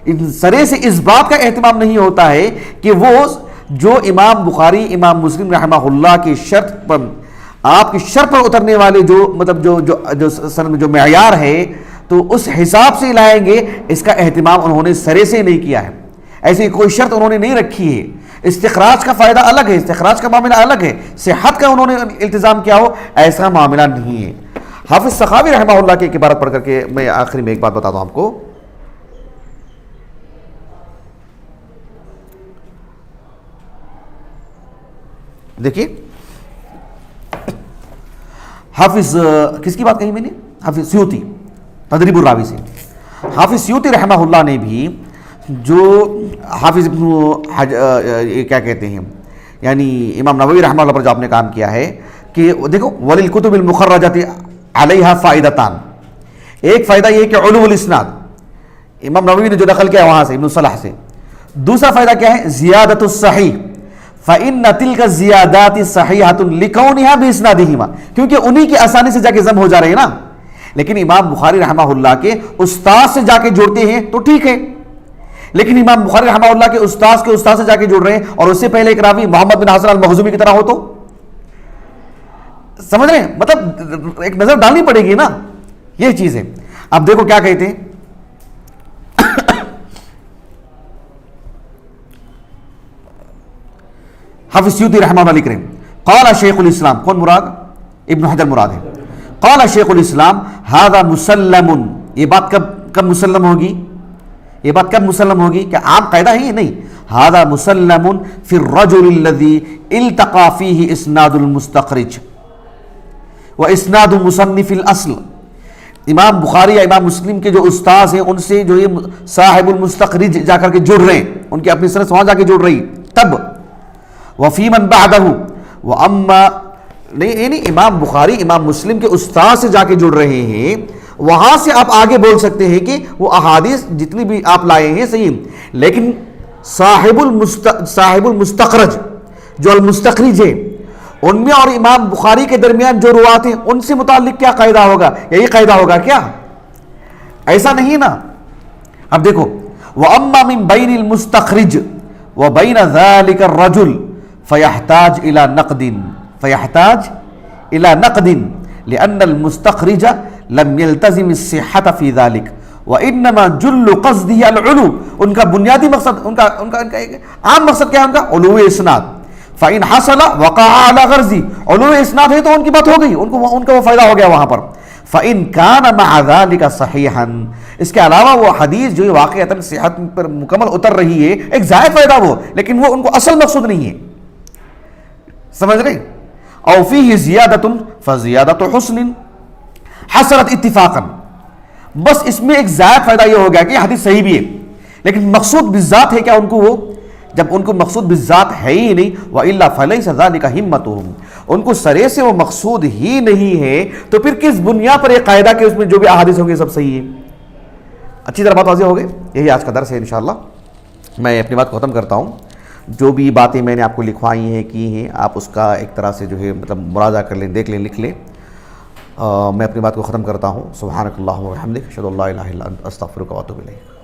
ان سرے سے اس بات کا اہتمام نہیں ہوتا ہے کہ وہ جو امام بخاری امام مسلم رحمہ اللہ کی شرط پر، آپ کی شرط پر اترنے والے جو مطلب جو معیار ہے تو اس حساب سے لائیں گے، اس کا اہتمام انہوں نے سرے سے نہیں کیا ہے، ایسی کوئی شرط انہوں نے نہیں رکھی ہے۔ استخراج کا فائدہ الگ ہے، استخراج کا معاملہ الگ ہے، صحت کا انہوں نے التزام کیا ہو، ایسا معاملہ نہیں ہے۔ حافظ سخاوی رحمہ اللہ کی ایک عبارت پڑھ کر کے میں آخری میں ایک بات بتاتا ہوں آپ کو، دیکھیے حافظ کس کی بات کہی میں نے؟ حافظ سیوطی تدریب الراوی سے، حافظ سیوطی رحمہ اللہ نے بھی جو حافظ یہ کیا کہتے ہیں یعنی امام نووی رحمہ اللہ پر جو آپ نے کام کیا ہے کہ دیکھو وَلِلْكُتُبِ الْمُخَرَّجَةِ عَلَيْهَا فَائِدَتان، ایک فائدہ یہ کہ علو الاسناد، امام نووی نے جو نقل کیا وہاں سے ابن صلاح سے. دوسرا فائدہ کیا ہے؟ زیادت الصحیح، فَإِنَّ تِلْكَ الزِّيَادَاتِ صَحِيحَةٌ لِكَوْنِهَا بِإِسْنَادِهِمَا، کیونکہ انہی کی آسانی سے جا کے ضم ہو جا رہے ہیں نا. لیکن امام بخاری رحمہ اللہ کے استاد سے جا کے جوڑتے ہیں تو ٹھیک ہے، لیکن امام بخاری رحمہ اللہ کے استاد سے جا کے جوڑ رہے ہیں اور اس سے پہلے ایک راوی محمد بن حسن المخزومی کی طرح ہو تو سمجھ رہے ہیں؟ مطلب ایک نظر ڈالنی پڑے گی نا، یہ چیز ہے. اب دیکھو کیا کہتے ہیں حافظ سیوطی رحمہ اللہ علیہ، قال شیخ الاسلام، کون مراد؟ ابن حجر مراد ہے. قال شیخ الاسلام هذا مسلم، یہ بات کب مسلم ہوگی؟ یہ بات کب مسلم ہوگی؟ کہ عام قاعدہ ہے یہ نہیں. هذا مسلم في الرجل الذي التقى فيه اسناد المستخرج واسناد مصنف الاصل. امام بخاری یا امام مسلم کے جو استاذ ہیں ان سے جو یہ صاحب المستخرج جا کر کے جڑ رہے ہیں، ان کی اپنی سند وہاں جا کے جڑ رہی تب. وفی من بعدہ، واما نہیں امام بخاری امام مسلم کے استاد سے جا کے جڑ رہے ہیں، وہاں سے آپ آگے بول سکتے ہیں کہ وہ احادیث جتنی بھی آپ لائے ہیں صحیح، لیکن صاحب المستخرج جو المستخرج ہے ان میں اور امام بخاری کے درمیان جو روات ہیں ان سے متعلق کیا قاعدہ ہوگا؟ یہی قاعدہ ہوگا کیا؟ ایسا نہیں نا. اب دیکھو وَأَمَّا مِن بَيْنِ الْمُسْتَخْرِجِ وَبَيْنَ ذَلِكَ الرَّجُلِ فَيَحْتَاجْ إِلَى نَقْدٍ لِأَنَّ الْمُسْتَخْرِجَ لَمْ يَلْتَزِمِ الصِّحَّةَ فِي ذَلِكَ وَإِنَّمَا جُلُّ قَصْدِهِ الْعُلُوُ. ان کا بنیادی مقصد ان کا عام مقصد کیا ہے؟ ان کا علو اسناد. فَإِنْ حَصَلَ وَقَعَ عَلَى غَرْضِ، علو اسناد ہے تو ان کی بات ہو گئی، ان کا وہ فائدہ ہو گیا وہاں پر. فَإِنْ كَانَ مَعَ ذَلِكَ صَحِيحًا، اس کے علاوہ وہ حدیث جو واقعتاً صحت پر مکمل اتر رہی ہے، ایک زائد فائدہ وہ، لیکن وہ ان کو اصل مقصود نہیں ہے. سمجھ رہے؟ او فیہ زیادۃ فزیادۃ حسن حصلت اتفاقا، بس اس میں ایک زائد فائدہ یہ ہو گیا کہ حدیث صحیح بھی ہے، لیکن مقصود بالذات ہے کیا ان کو؟ وہ جب ان کو مقصود بالذات ہے ہی نہیں، وَإِلَّا فَلَيْسَ ذَلِكَ ہِمَّتُهُمْ، ان کو سرے سے وہ مقصود ہی نہیں ہے تو پھر کس بنیاد پر یہ قاعدہ کہ اس میں جو بھی احادیث ہوں گے سب صحیح ہے؟ اچھی طرح بات واضح ہو گئی. یہی آج کا درس ہے انشاءاللہ. میں اپنی بات کو ختم کرتا ہوں. جو بھی باتیں میں نے آپ کو لکھوائی ہیں کی ہیں آپ اس کا ایک طرح سے جو ہے مطلب مراجعہ کر لیں، دیکھ لیں، لکھ لیں. میں اپنی بات کو ختم کرتا ہوں. سبحانک اللہم و بحمدک، اشہد ان لا الہ الا انت، استغفرک و اتوب الیک.